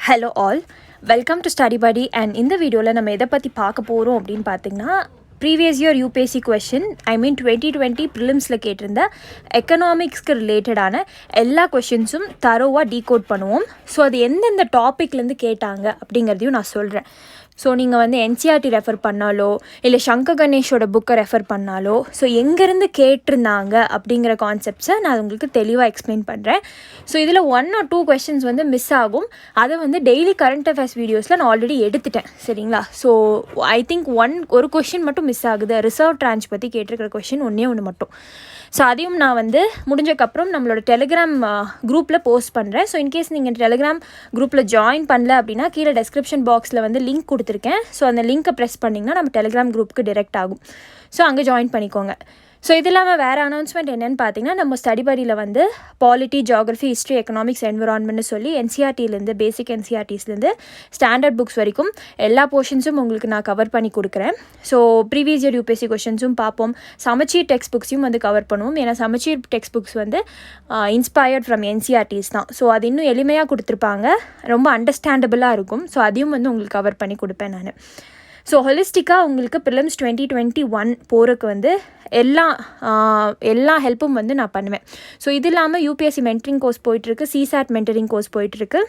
Hello all, welcome to study படி. And இந்த வீடியோவில் நம்ம எதை பற்றி பார்க்க போகிறோம் அப்படின்னு பார்த்தீங்கன்னா, ப்ரீவியஸ் இயர் யூபிஎஸ்சி கொஷின் 2020 ப்ரிலிம்ஸில் கேட்டிருந்த எக்கனாமிக்ஸ்க்கு ரிலேட்டடான எல்லா கொஷின்ஸும் தரோவாக டீகோட் பண்ணுவோம். ஸோ அது எந்தெந்த டாப்பிக்லேருந்து கேட்டாங்க அப்படிங்கிறதையும் நான் சொல்கிறேன். ஸோ நீங்கள் வந்து என்சிஆர்டி ரெஃபர் பண்ணாலோ இல்லை சங்கர் கணேஷோட புக்கை ரெஃபர் பண்ணாலோ ஸோ எங்கேருந்து கேட்டிருந்தாங்க அப்படிங்கிற கான்செப்ட்ஸை நான் உங்களுக்கு தெளிவாக எக்ஸ்பிளைன் பண்ணுறேன். ஸோ இதில் 1 or 2 கொஷின்ஸ் வந்து மிஸ் ஆகும். அதை வந்து டெய்லி கரண்ட் அஃபேர்ஸ் வீடியோஸில் நான் ஆல்ரெடி எடுத்துட்டேன், சரிங்களா? ஸோ ஐ திங்க் ஒரு கொஷின் மட்டும் மிஸ் ஆகுது. ரிசர்வ் ட்ரான்ச் பற்றி கேட்டிருக்கிற கொஷின் ஒன்று மட்டும். ஸோ அதையும் நான் வந்து முடிஞ்சக்கப்புறம் நம்மளோட டெலிகிராம் குரூப்பில் போஸ்ட் பண்ணுறேன். ஸோ இன்கேஸ் நீங்கள் டெலிகிராம் குரூப்பில் ஜாயின் பண்ணல அப்படின்னா கீழே டெஸ்கிரிப்ஷன் பாக்ஸில் வந்து லிங்க் கொடுத்துருக்கேன். ஸோ அந்த லிங்க்கை ப்ரெஸ் பண்ணிங்கன்னா நம்ம டெலிகிராம் குரூப்புக்கு டிரெக்ட் ஆகும். ஸோ அங்கே ஜாயின் பண்ணிக்கோங்க. ஸோ இது இல்லாமல் வேறு அனௌன்ஸ்மெண்ட் என்னென்னு பார்த்தீங்கன்னா, நம்ம ஸ்டடி படியில் வந்து பாலிட்டி, ஜியாகிரஃபி, ஹிஸ்ட்ரி, எக்கனாமிக்ஸ், என்விரான்மெண்ட்னு சொல்லி என்சிஆர்டிலேருந்து பேசிக் என்சிஆர்டிஸ்லேருந்து ஸ்டாண்டர்ட் புக்ஸ் வரைக்கும் எல்லா போர்ஷன்ஸும் உங்களுக்கு நான் கவர் பண்ணி கொடுக்குறேன். ஸோ ப்ரீவியஸ் இயர் யூபிஎஸ்சி கொஷின்ஸும் பார்ப்போம். சமச்சீர் டெக்ஸ்ட் புக்ஸையும் வந்து கவர் பண்ணுவோம். ஏன்னா சமச்சீர் டெக்ஸ்ட் புக்ஸ் வந்து இன்ஸ்பயர்ட் ஃப்ரம் என்சிஆர்டிஸ் தான். ஸோ அது இன்னும் எளிமையாக கொடுத்துருப்பாங்க, ரொம்ப அண்டர்ஸ்டாண்டபிளாக இருக்கும். ஸோ அதையும் வந்து உங்களுக்கு கவர் பண்ணி கொடுப்பேன் நான். ஸோ ஹொலிஸ்டிக்காக உங்களுக்கு ப்ரிலிம்ஸ் 2021 போகிறதுக்கு வந்து எல்லா ஹெல்ப்பும் வந்து நான் பண்ணுவேன். ஸோ இது இல்லாமல் யூபிஎஸ்சி மென்டரிங் கோர்ஸ் போயிட்டுருக்கு, சிசாட் மென்டரிங் கோர்ஸ் போயிட்டுருக்கு.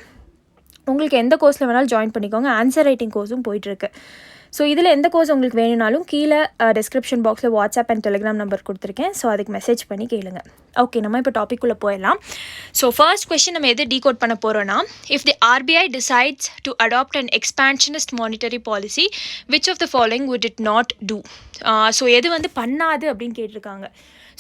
உங்களுக்கு எந்த கோர்ஸில் வேணாலும் ஜாயின் பண்ணிக்கோங்க. ஆன்சர் ரைட்டிங் கோர்ஸும் போயிட்டுருக்கு. ஸோ இதில் எந்த கோர்ஸ் உங்களுக்கு வேணும்னாலும் கீழே டிஸ்கிரிப்ஷன் பாக்ஸில் வாட்ஸ்அப் அண்ட் டெலிகிராம் நம்பர் கொடுத்துருக்கேன். ஸோ அதுக்கு மெசேஜ் பண்ணி கேளுங்க. ஓகே, நம்ம இப்போ டாபிக்குள்ளே போயிடலாம். ஸோ ஃபர்ஸ்ட் கொஸ்டின் நம்ம எது டீகோட் பண்ண போகிறோன்னா, if the RBI decides to adopt an expansionist monetary policy, which of the following would it not do? So எது வந்து பண்ணாது அப்படின்னு கேட்டிருக்காங்க.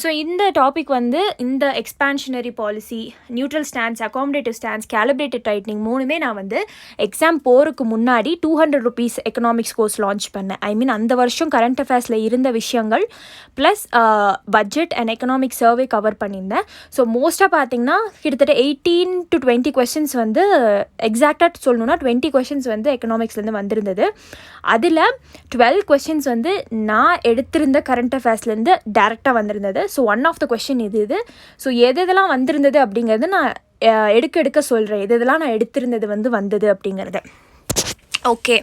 ஸோ இந்த டாபிக் வந்து இந்த expansionary policy, neutral stance, accommodative stance, calibrated tightening மூணுமே நான் வந்து எக்ஸாம் போகிறதுக்கு முன்னாடி 200 rupees எக்கனாமிக்ஸ் கோர்ஸ் லான்ச் பண்ணேன். ஐ மீன் அந்த வருஷம் கரண்ட் அஃபேர்ஸில் இருந்த விஷயங்கள் plus budget and economic survey cover பண்ணியிருந்தேன். ஸோ மோஸ்ட்டாக பார்த்தீங்கன்னா கிட்டத்தட்ட 18 to 20 கொஷின்ஸ் வந்து எக்ஸாக்டாக சொல்லணுன்னா 20 கொஷின்ஸ் வந்து எக்கனாமிக்ஸ்லேருந்து வந்திருந்தது. அதில் 12 கொஷின்ஸ் வந்து நான் எடுத்திருந்த கரண்ட் அஃபேர்ஸ்லேருந்து டேரெக்டாக வந்திருந்தது. So one of the question இது. ஸோ எதெல்லாம் வந்திருந்தது அப்படிங்கிறது நான் எடுக்க சொல்கிறேன், எதெல்லாம் நான் எடுத்திருந்தது வந்தது அப்படிங்கிறத. ஓகே,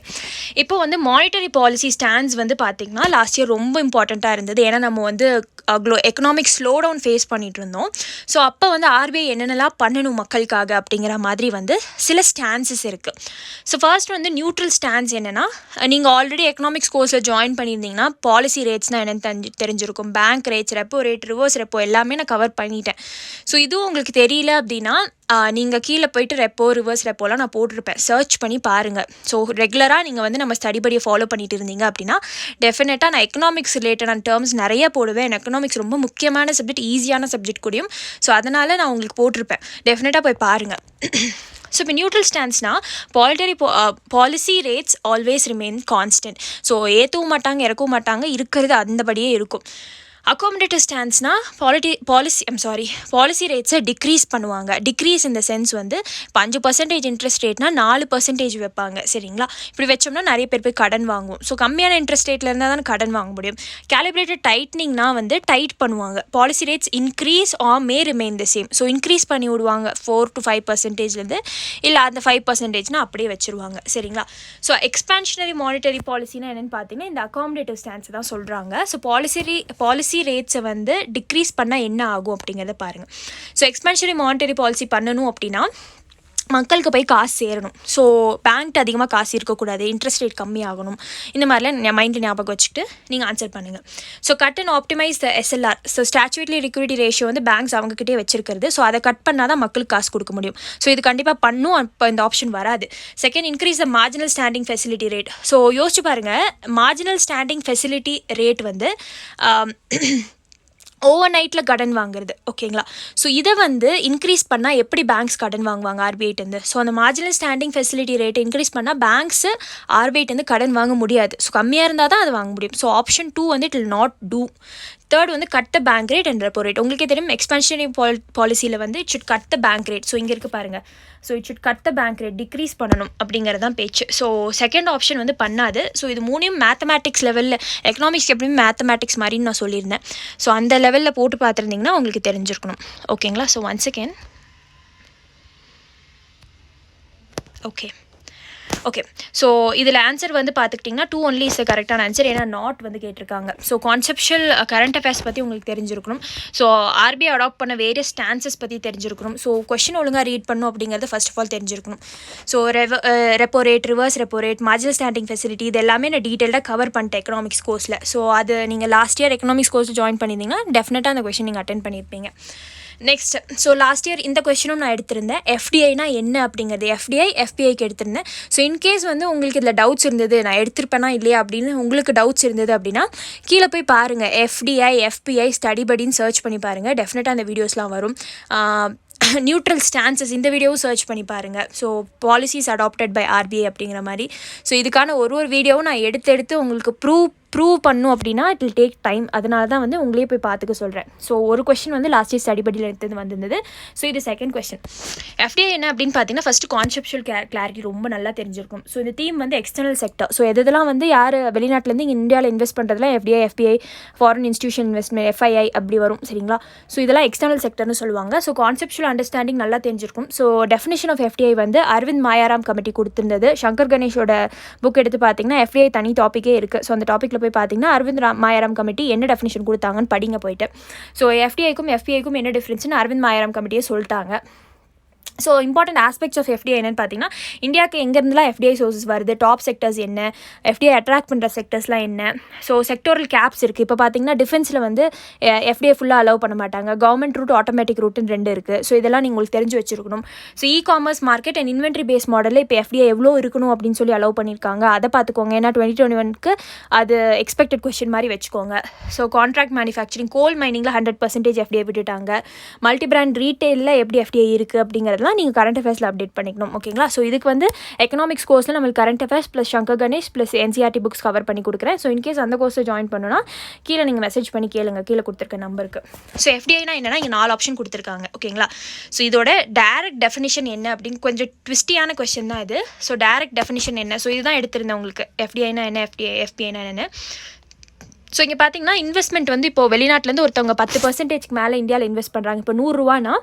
இப்போ வந்து மானிட்டரி பாலிசி ஸ்டாண்ட்ஸ் வந்து பார்த்திங்கன்னா லாஸ்ட் இயர் ரொம்ப இம்பார்ட்டண்ட்டாக இருந்தது. ஏன்னா நம்ம வந்து எக்கனாமிக் ஸ்லோ டவுன் ஃபேஸ் பண்ணிகிட்டு இருந்தோம். ஸோ அப்போ வந்து ஆர்பிஐ என்னென்னலாம் பண்ணணும் மக்களுக்காக அப்படிங்கிற மாதிரி வந்து சில ஸ்டான்ஸஸ் இருக்குது. ஸோ ஃபர்ஸ்ட் வந்து நியூட்ரல் ஸ்டான்ஸ் என்னென்னா, நீங்கள் ஆல்ரெடி எக்கனாமிக்ஸ் கோர்ஸில் ஜாயின் பண்ணியிருந்தீங்கன்னா பாலிசி ரேட்ஸ்னால் என்னென்னு தெரிஞ்சிருக்கும். Bank rates, repo rate, reverse repo எல்லாமே நான் கவர் பண்ணிட்டேன். ஸோ இதுவும் உங்களுக்கு தெரியல அப்படின்னா நீங்கள் கீழே போய்ட்டு ரெப்போ, ரிவர்ஸ் ரெப்போலாம் நான் போட்டிருப்பேன், சர்ச் பண்ணி பாருங்கள். ஸோ ரெகுலராக நீங்கள் வந்து நம்ம ஸ்டடி படியை ஃபாலோ பண்ணிட்டு இருந்தீங்க அப்படின்னா டெஃபினட்டாக நான் எக்கனாமிக்ஸ் ரிலேட்டடான டேர்ம்ஸ் நிறைய போடுவேன். எக்கனாமிக்ஸ் ரொம்ப முக்கியமான சப்ஜெக்ட், ஈஸியான சப்ஜெக்ட் கூடயும். ஸோ அதனால் நான் உங்களுக்கு போட்டிருப்பேன், டெஃபினட்டாக போய் பாருங்கள். ஸோ இப்போ நியூட்ரல் ஸ்டான்ஸ்னால் policy rates always remain constant. So ஏற்றவும் மாட்டாங்க, இறக்கவும் மாட்டாங்க, இருக்கிறது அந்தபடியே இருக்கும். அகாமடேட்டிவ் ஸ்டான்ஸ்னால் பாலிசி ரேட்ஸை டிக்ரீஸ் பண்ணுவாங்க. டிக்ரீஸ் இந்த சென்ஸ் வந்து இப்போ 5% இன்ட்ரெஸ்ட் ரேட்னா 4% வைப்பாங்க, சரிங்களா? இப்படி வச்சோம்னா நிறைய பேர் போய் கடன் வாங்குவோம். ஸோ கம்மியான இன்ட்ரெஸ்ட் ரேட்டில் இருந்தால் தான் கடன் வாங்க முடியும். கேலிப்ரேட்டட் டைட்னிங்னா வந்து டைட் பண்ணுவாங்க. Policy rates increase R May remain the same. So increase பண்ணி விடுவாங்க 4 to 5%, இல்லை அந்த 5%னா அப்படியே வச்சுருவாங்க, சரிங்களா? ஸோ எக்ஸ்பான்ஷனரி மானிட்டரி பாலிசினா என்னென்னு பார்த்தீங்கன்னா இந்த அகாமடேட்டிவ் ஸ்டான்ஸ் தான் சொல்கிறாங்க. ஸோ பாலிசி ரேட்ஸை வந்து டிக்ரீஸ் பண்ணால் என்ன ஆகும் அப்படிங்கிறத பாருங்கள். ஸோ எக்ஸ்பான்ஷனரி மானிட்டரி பாலிசி பண்ணணும் அப்படின்னா மக்களுக்கு போய் காசு சேரணும். ஸோ பேங்க்ட்டு அதிகமாக காசு இருக்கக்கூடாது, இன்ட்ரெஸ்ட் ரேட் கம்மியாகணும். இந்த மாதிரிலாம் மைண்டில் ஞாபகம் வச்சுட்டு நீங்கள் ஆன்சர் பண்ணுங்கள். So cut and optimise the SLR. So statutory liquidity ratio வந்து பேங்க்ஸ் அவங்ககிட்டே வச்சிருக்கிறது. ஸோ அதை கட் பண்ணால் தான் மக்களுக்கு காசு கொடுக்க முடியும். ஸோ இது கண்டிப்பாக பண்ணும். அப்போ இந்த ஆப்ஷன் வராது. Second, increase the marginal standing facility rate. So யோசிச்சு பாருங்கள், மார்ஜினல் ஸ்டாண்டிங் ஃபெசிலிட்டி ரேட் வந்து ஓவர் நைட்டில் கடன் வாங்குறது, ஓகேங்களா? ஸோ இதை வந்து இன்க்ரீஸ் பண்ணால் எப்படி பேங்க்ஸ் கடன் வாங்குவாங்க ஆர்பிஐட்டேருந்து? ஸோ அந்த மார்ஜினல் ஸ்டாண்டிங் ஃபெசிலிட்டி ரேட்டை இன்க்ரீஸ் பண்ணால் பேங்க்ஸு ஆர்பிஐட்டேருந்து கடன் வாங்க முடியாது. ஸோ கம்மியாக இருந்தால் தான் அது வாங்க முடியும். ஸோ ஆப்ஷன் 2 வந்து it will not do. Third வந்து cut the bank rate and repo rate. உங்களுக்கே தெரியும் எக்ஸ்பான்ஷனரி பாலிசியில் வந்து it should cut the bank rate. So இங்கே இருக்குது பாருங்கள். So it should cut the bank rate, decrease பண்ணணும் அப்படிங்கிறது தான் பேச்சு. ஸோ செகண்ட் ஆப்ஷன் வந்து பண்ணாது. ஸோ இது மூணையும் மேத்தமேட்டிக்ஸ் லெவலில், எக்கனாமிக்ஸ் எப்படியும் மேத்தமேட்டிக்ஸ் மாதிரின்னு நான் சொல்லியிருந்தேன். ஸோ அந்த லெவலில் போட்டு பார்த்துருந்தீங்கன்னா உங்களுக்கு தெரிஞ்சிருக்கணும், ஓகேங்களா? So once again okay so இதில் ஆன்சர் வந்து பார்த்துக்கிட்டிங்கன்னா 2 ஒன்லி இஸ் கரெக்டான ஆன்சர். ஏன்னா நாட் வந்து கேட்டிருக்காங்க. ஸோ கான்செப்ஷுவல் கரண்ட் அஃபேர்ஸ் பற்றி உங்களுக்கு தெரிஞ்சிருக்கணும். ஸோ ஆர்பிஐ அடாப்ட் பண்ண வேரியஸ் ஸ்டான்சஸ் பற்றி தெரிஞ்சிருக்கணும். ஸோ கொஸ்டின் ஒழுங்காக ரீட் பண்ணும் அப்படிங்கிறது ஃபர்ஸ்ட் ஆஃப் ஆல் தெரிஞ்சிருக்கணும். So repo rate, reverse repo rate, marginal standing facility, இது எல்லாமே நான் டீட்டெயிலாக கவர் பண்ணிட்டேன் எக்கனாமிக்ஸ் கோர்ஸில். ஸோ அது நீங்கள் last year economics course join பண்ணியிருந்தீங்கன்னா டெஃபினட்டாக அந்த கொஸ்டின் நீங்கள் அட்டென்ட் பண்ணியிருப்பீங்க. நெக்ஸ்ட், ஸோ லாஸ்ட் இயர் இந்த கொஸ்டினும் நான் எடுத்திருந்தேன். எஃப்டிஐனா என்ன அப்படிங்கிறது, எஃப்டிஐ எஃபிஐக்கு எடுத்திருந்தேன். ஸோ இன்கேஸ் வந்து உங்களுக்கு இதில் டவுட்ஸ் இருந்தது, நான் எடுத்திருப்பேனா இல்லையா அப்படின்னு உங்களுக்கு டவுட்ஸ் இருந்தது அப்படின்னா கீழே போய் பாருங்கள். எஃப்டிஐ எஃபிஐ ஸ்டடி படின்னு சர்ச் பண்ணி பாருங்கள். டெஃபினட்டாக அந்த வீடியோஸ்லாம் வரும். நியூட்ரல் ஸ்டான்சஸ் இந்த வீடியோவும் சர்ச் பண்ணி பாருங்கள். So policies adopted by RBI அப்படிங்கிற மாதிரி. ஸோ இதுக்கான ஒரு வீடியோவும் நான் எடுத்து உங்களுக்கு ப்ரூவ் பண்ணும் அப்படின்னா இட் வில் டேக் டைம். அதனால தான் வந்து உங்களே போய் பார்த்துக்க சொல்கிறேன். ஸோ ஒரு கொஸ்டின் வந்து லாஸ்ட் இயர் ஸ்டடி படியில் எடுத்தது வந்திருந்தது. ஸோ இது செகண்ட் கொஸ்டின். எஃப்டிஐ என்ன அப்படின்னு பார்த்தீங்கன்னா ஃபஸ்ட்டு கான்செப்ஷுவல் கிளாரிட்டி ரொம்ப நல்லா தெரிஞ்சிருக்கும். ஸோ இந்த தீம் வந்து எக்ஸ்டர்னல் செக்டர். ஸோ எதெல்லாம் வந்து யார் வெளிநாட்டிலேருந்து இங்கே இந்தியாவில் இன்வெஸ்ட் பண்ணுறதுலாம் FDI FBI foreign institution investment FII அப்படி வரும். சரிங்களா? ஸோ இதெல்லாம் எக்ஸ்டர்னல் செக்டர்னு சொல்லுவாங்க. ஸோ கான்செப்ஷுவல் அண்டர்ஸ்டாண்டிங் நல்லா தெரிஞ்சிருக்கும். ஸோ டெஃபினிஷன் ஆஃப் எஃப்டிஐ வந்து அரவிந்த் மாயாராம் கமிட்டி கொடுத்துருந்தது. சங்கர் கணேஷோட புக் எடுத்து பார்த்தீங்கன்னா எஃப்டிஐ தனி டாப்பிக்கே இருக்குது. ஸோ அந்த டாப்பிக்கில் போய் பார்த்தீங்கன்னா அரவிந்த் மாயாராம் கமிட்டி என்ன டெஃபினிஷன் கொடுத்தாங்கன்னு படிங்க போயிட்டு. ஸோ எஃப்டிஐக்கும் எஃபிஐக்கும் என்ன டிஃப்ரென்ஸ்னு அரவிந்த் மாயாராம் கமிட்டியே சொல்லிட்டாங்க. So important aspects of FDI என்னென்னு பார்த்தீங்கன்னா இந்தியாவுக்கு எங்கேருந்துலாம் எஃப்டிஐ சோர்ஸஸ் வருது, டாப் செக்டர்ஸ் என்ன, எஃப்டிஐ அட்ராக்ட் பண்ணுற செக்டர்ஸ்லாம் என்ன. ஸோ செக்டோரல் கேப்ஸ் இருக்குது. இப்போ பார்த்தீங்கன்னா டிஃபென்ஸில் வந்து எஃப்டிஐ ஃபுல்லாக அலோவ் பண்ண மாட்டாங்க. கவர்மெண்ட் ரூட், ஆட்டோமேட்டிக் ரூட்டுன்னு 2 இருக்குது. ஸோ இதெல்லாம் நீங்கள் உங்களுக்கு தெரிஞ்சு வச்சிருக்கணும். So commerce market and inventory base மாடலில் இப்போ எஃப்டிஐ எவ்வளோ இருக்கணும் அப்படின்னு சொல்லி அலோவ் பண்ணியிருக்காங்க. அதை பார்த்துக்கோங்க. ஏன்னா 2021க்கு அது எக்ஸ்பெக்டட் கொஸ்டின் மாதிரி வச்சுக்கோங்க. ஸோ கான்ட்ராக்ட் மேனுஃபேக்சரிங், கோல் மைனிங்கில் 100% எஃப்டிஐ விட்டுட்டாங்க. மல்டி பிராண்ட் ரீட்டெயிலில் எப்படி எஃப்டிஐ இருக்குது அப்படிங்கிறதுலாம் நீங்கள் கரண்ட் அஃபேர்ஸில் அப்டேட் பண்ணிக்கணும். ஓகேங்களா? ஸோ இதுக்கு வந்து எக்கனாமிக்ஸ் கோர்ஸில் நம்மளுக்கு current affairs plus Shankar Ganesh plus NCERT books cover பண்ணி கொடுக்குறேன். ஸோ இன்கேஸ் அந்த கோர்ஸை ஜாயின் பண்ணணும்னா கீழே நீங்கள் மெசேஜ் பண்ணி கேளுங்க, கீழே கொடுத்துருக்க நம்பருக்கு. ஸோ எஃப்டிஐனா என்னன்னா இங்கே 4 ஆப்ஷன் கொடுத்துருக்காங்க. ஓகேங்களா? ஸோ இதோட டைரக்ட் டெஃபினிஷன் என்ன அப்படின்னு கொஞ்சம் ட்விஸ்டியான கொஸ்டின் தான் இது. ஸோ டைரக்ட் டெஃபினிஷன் என்ன? ஸோ இதுதான் எடுத்திருந்தேன் உங்களுக்கு. எஃப்டிஐனா என்ன, எஃபிஐனா என்ன. ஸோ இங்கே பார்த்தீங்கன்னா இன்வெஸ்ட்மெண்ட் வந்து இப்போ வெளிநாட்டிலேருந்து ஒருத்தவங்க 10% மேலே இந்தியாவில் இன்வெஸ்ட் பண்ணுறாங்க. இப்போ 100 ரூபானா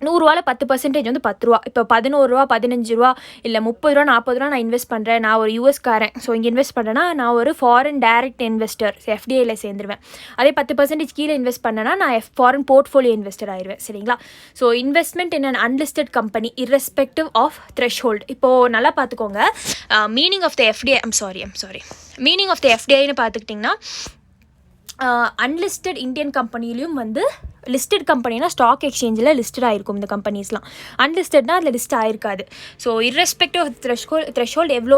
100 ரூபாவில் 10% வந்து 10 ரூபா. இப்போ 11 ரூபா, 15 ரூபா, இல்லை 30 ரூபா, 40 ரூபா நான் இன்வெஸ்ட் பண்ணுறேன். நான் ஒரு யூஎஸ்காரன். ஸோ இங்கே இன்வெஸ்ட் பண்ணுறேன்னா நான் ஒரு ஃபாரின் டைரக்ட் இன்வெஸ்டர் எஃப்டிஐயில் சேர்ந்துருவேன். அதே 10% கீழே இன்வெஸ்ட் பண்ணேன்னா நான் ஃபாரின் போர்ட்ஃபோலியோ இன்வெஸ்டர் ஆயிடுவேன். சரிங்களா? So investment in an unlisted company irrespective of threshold. இப்போது நல்லா பார்த்துக்கோங்க. Meaning of the FDI meaning of the எஃப்டிஐன்னு பார்த்துக்கிட்டிங்கன்னா அன்லிஸ்டட் இந்தியன் கம்பெனிலையும் வந்து லிஸ்டட் கம்பெனினா ஸ்டாக் எக்ஸ்சேஞ்சில் லிஸ்டட் ஆகிருக்கும் இந்த கம்பெனிஸ்லாம். அன்லிஸ்டட்னா அதில் லிஸ்ட் ஆகிருக்காது. ஸோ இர்ரெஸ்பெக்டிவ் ஆஃப் த்ரெஷ்ஹோல்டு எவ்வளோ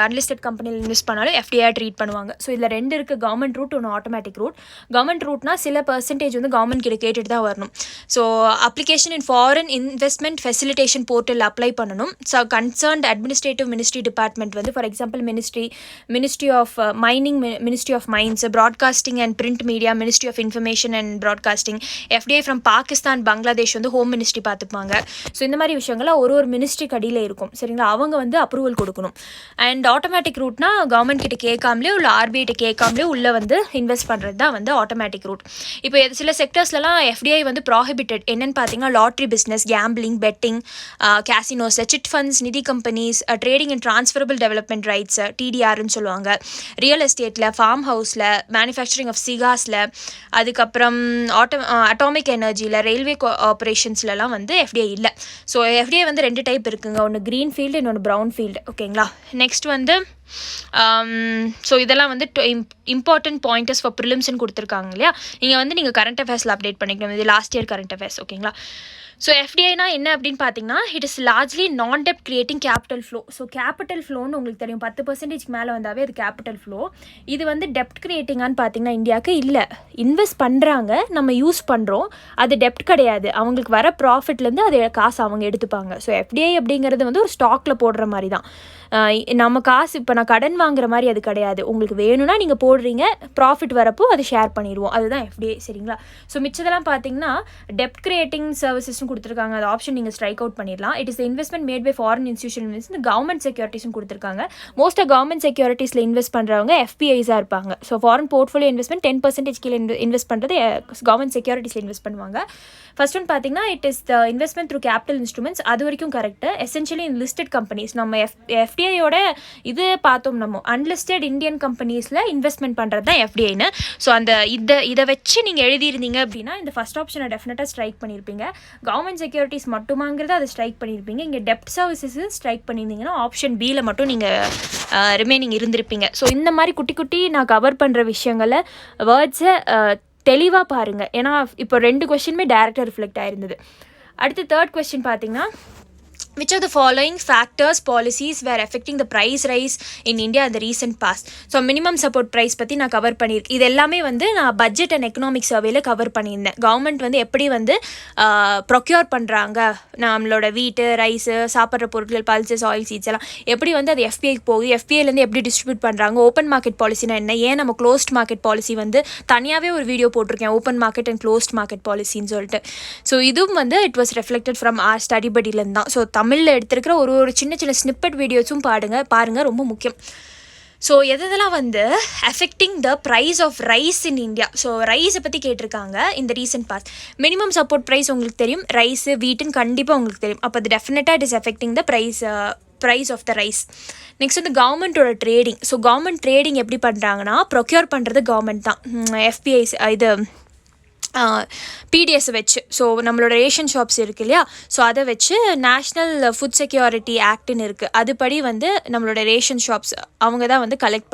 அன்லிஸ்டட் கம்பெனியில் இன்வெஸ்ட் பண்ணாலும் எஃப்டிஐ ட்ரீட் பண்ணுவாங்க. ஸோ இதில் 2 இருக்குது, கவர்மெண்ட் ரூட், ஒன்று ஆட்டோமேட்டிக் ரூட். கவர்மெண்ட் ரூட்னா சில பர்சன்டேஜ் வந்து கவர்மெண்ட் கிட்ட கேட்டுட்டு தான் வரணும். So application in foreign investment facilitation portal apply பண்ணணும். So concerned administrative ministry department வந்து for example ministry of mining, ministry of mines, broadcasting and print media, ministry of information and broadcasting, FDI from Pakistan, Bangladesh வந்து home ministry பார்த்துப்பாங்க. So இந்த மாதிரி விஷயங்கள்லாம் ஒரு ministry கடியில் இருக்கும். சரிங்களா? அவங்க வந்து அப்ரூவல் கொடுக்கணும். அண்ட் ஆட்டோமேட்டிக் ரூட்னா கவர்மெண்ட் கிட்ட கேட்காமலே உள்ள ஆர்பிஐ கிட்ட கேட்காமலே உள்ளே வந்து இன்வெஸ்ட் பண்ணுறது தான் வந்து ஆட்டோமேட்டிக் ரூட். இப்போ சில செக்டர்ஸ்லாம் எஃப்டிஐ வந்து ப்ராஹிபிட்டட். என்னென்னு பார்த்தீங்கன்னா lottery business, gambling, betting, casinos, chit funds, nidhi companies, trading and transferable development rights, டிடிஆர்னு சொல்லுவாங்க, ரியல் எஸ்டேட்டில், ஃபார்ம் ஹவுஸில், மேனுஃபேக்சரிங் ஆஃப் சிகாஸில், அதுக்கப்புறம் அட்டாமிக் எனர்ஜியில், ரயில்வே ஆப்ரேஷன்ஸ்லாம் வந்து எஃப்டிஐ இல்லை. ஸோ எஃப்டிஐ வந்து 2 டைப் இருக்குங்க. ஒன்று க்ரீன் ஃபீல்டு, இன்னொன்று ப்ரௌன் ஃபீல்டு. ஓகேங்களா? நெக்ஸ்ட் வந்து ஸோ இதெல்லாம் வந்து இம்பார்ட்டன்ட் பாயிண்டர்ஸ் ஃபார் ப்ரிலிம்ஸ்ன்னு கொடுத்துருக்காங்க இல்லையா? இங்கே வந்து நீங்கள் கரண்ட் அஃபேர்ஸில் அப்டேட் பண்ணிக்கணும். இது லாஸ்ட் இயர் கரண்ட் அஃபேர்ஸ். ஓகேங்களா? ஸோ எஃப்டிஐனா என்ன அப்படின்னு பார்த்தீங்கன்னா இட் இஸ் லார்ஜ்லி நான் டெப்ட் creating capital flow. So capital ஃப்ளோன்னு உங்களுக்கு தெரியும், 10% மேலே வந்தாவே அது கேபிட்டல் ஃப்ளோ. இது வந்து டெப்ட் கிரியேட்டிங்கான்னு பார்த்தீங்கன்னா இந்தியாவுக்கு இல்லை. இன்வெஸ்ட் பண்ணுறாங்க, நம்ம யூஸ் பண்ணுறோம், அது டெப்ட் கிடையாது. அவங்களுக்கு வர ப்ராஃபிட்லேருந்து அது காசு அவங்க எடுத்துப்பாங்க. ஸோ எஃப்டிஐ அப்படிங்கிறது வந்து ஒரு ஸ்டாக்கில் போடுற மாதிரி தான். நம்ம காசு இப்போ நான் கடன் வாங்குற மாதிரி அது கிடையாது. உங்களுக்கு வேணும்னா நீங்கள் போடுறீங்க, ப்ராஃபிட் வரப்போ அதை ஷேர் பண்ணிடுவோம். அதுதான் எஃப்டிஐ. சரிங்களா? ஸோ மிச்சதெல்லாம் பார்த்தீங்கன்னா டெப்ட் கிரியேட்டிங் சர்வீசஸ்னு கொடுத்துருக்காங்க, அந்த ஆப்ஷன் நீங்கள் ஸ்ட்ரைக் அவுட் பண்ணிடலாம். It is investment made by foreign institution invest government செக்யூரிட்டிஸ்னு கொடுத்துருக்காங்க. மோஸ்ட்டாக கவர்மெண்ட் செக்யூரிட்டிஸில் இன்வெஸ்ட் பண்ணுறவங்க எஃபிஐஸாக இருப்பாங்க. ஸோ ஃபாரின் போர்ட்ஃபோலியோ இன்வெஸ்ட்மெண்ட் 10% கீழே இன்வெஸ்ட் பண்ணுறது கவர்மெண்ட் செக்யூரிட்டிஸில் இன்வெஸ்ட் பண்ணுவாங்க. ஃபர்ஸ்ட் ஒன் பார்த்தீங்கன்னா it is the investment through capital instruments, அது வரைக்கும் கரெக்டு. எசென்ஷியலி இன் லிஸ்டட் கம்பெனிஸ், நம்ம எஃப்டிஐயோட இது பார்த்தோம், நம்ம அன்லிஸ்டட் இந்தியன் கம்பெனிஸில் இன்வெஸ்ட்மெண்ட் பண்ணுறது தான் எஃப்டிஐன்னு. ஸோ அந்த இதை வச்சு நீங்கள் எழுதியிருந்தீங்க அப்படின்னா இந்த ஃபஸ்ட் ஆப்ஷனை டெஃபினட்டாக ஸ்ட்ரைக் பண்ணியிருப்பீங்க. கவர்மெண்ட் செக்யூரிட்டிஸ் மட்டுமாங்கிறத அதை ஸ்ட்ரைக் பண்ணியிருப்பீங்க. இங்கே டெப்ட் சர்வீசஸ் ஸ்ட்ரைக் பண்ணியிருந்தீங்கன்னா ஆப்ஷன் பியில் மட்டும் நீங்கள் ரிமைனிங் இருந்திருப்பீங்க. ஸோ இந்த மாதிரி குட்டி குட்டி நான் கவர் பண்ணுற விஷயங்களை வேர்ட்ஸை தெளிவாக பாருங்கள். ஏன்னா இப்போ 2 கொஸ்டினுமே டேரெக்டாக ரிஃப்ளெக்ட் ஆயிருந்தது. அடுத்து தேர்ட் கொஸ்டின் பார்த்தீங்கன்னா which of the following factors policies were affecting the price rise in India in the recent past? So minimum support price பற்றி நான் கவர் பண்ணியிருக்கேன். இது எல்லாமே வந்து நான் பட்ஜெட் அண்ட் எக்கனாமிக் சர்வேல கவர் பண்ணியிருந்தேன். கவர்மெண்ட் வந்து எப்படி வந்து ப்ரொக்யூர் பண்ணுறாங்க, நம்மளோட வீட்டு ரைஸு சாப்பிட்ற பொருட்கள் பல்சஸ் ஆயில் சீட்ஸ் எல்லாம் எப்படி வந்து அது எஃபிஐக்கு போகுது, எஃபிஐலேருந்து எப்படி டிஸ்ட்ரிபியூட் பண்ணுறாங்க, ஓப்பன் மார்க்கெட் பாலிசினா என்ன, ஏன் நம்ம க்ளோஸ்ட் மார்க்கெட் பாலிசி வந்து தனியாகவே ஒரு வீடியோ போட்டிருக்கேன், open market and closed market பாலிசின்னு சொல்லிட்டு. ஸோ இதுவும் வந்து it was reflected from our study படியிலேருந்து தான். ஸோ தமிழில் எடுத்துருக்கிற ஒரு சின்ன சின்ன ஸ்னிப்பட் வீடியோஸும் பாருங்கள், ரொம்ப முக்கியம். ஸோ எதெல்லாம் வந்து affecting the price of rice in India. So ரைஸை பற்றி கேட்டிருக்காங்க இந்த recent past. Minimum support price உங்களுக்கு தெரியும், ரைஸு வீட்டுன்னு கண்டிப்பாக உங்களுக்கு தெரியும். அப்போ அது டெஃபினட்டாக it is affecting the price of the rice. Next வந்து கவர்மெண்ட்டோட ட்ரேடிங். ஸோ கவர்மெண்ட் ட்ரேடிங் எப்படி பண்ணுறாங்கன்னா ப்ரொக்யூர் பண்ணுறது கவர்மெண்ட் தான். எஃபிஐஸ் இது பிடிஎஸ் வச்சு, ஸோ நம்மளோட ரேஷன் ஷாப்ஸ் இருக்குது இல்லையா, ஸோ அதை வச்சு நேஷ்னல் ஃபுட் செக்யூரிட்டி ஆக்ட்னு இருக்குது. அதுபடி வந்து நம்மளோட ரேஷன் ஷாப்ஸ் அவங்க தான் வந்து கலெக்ட்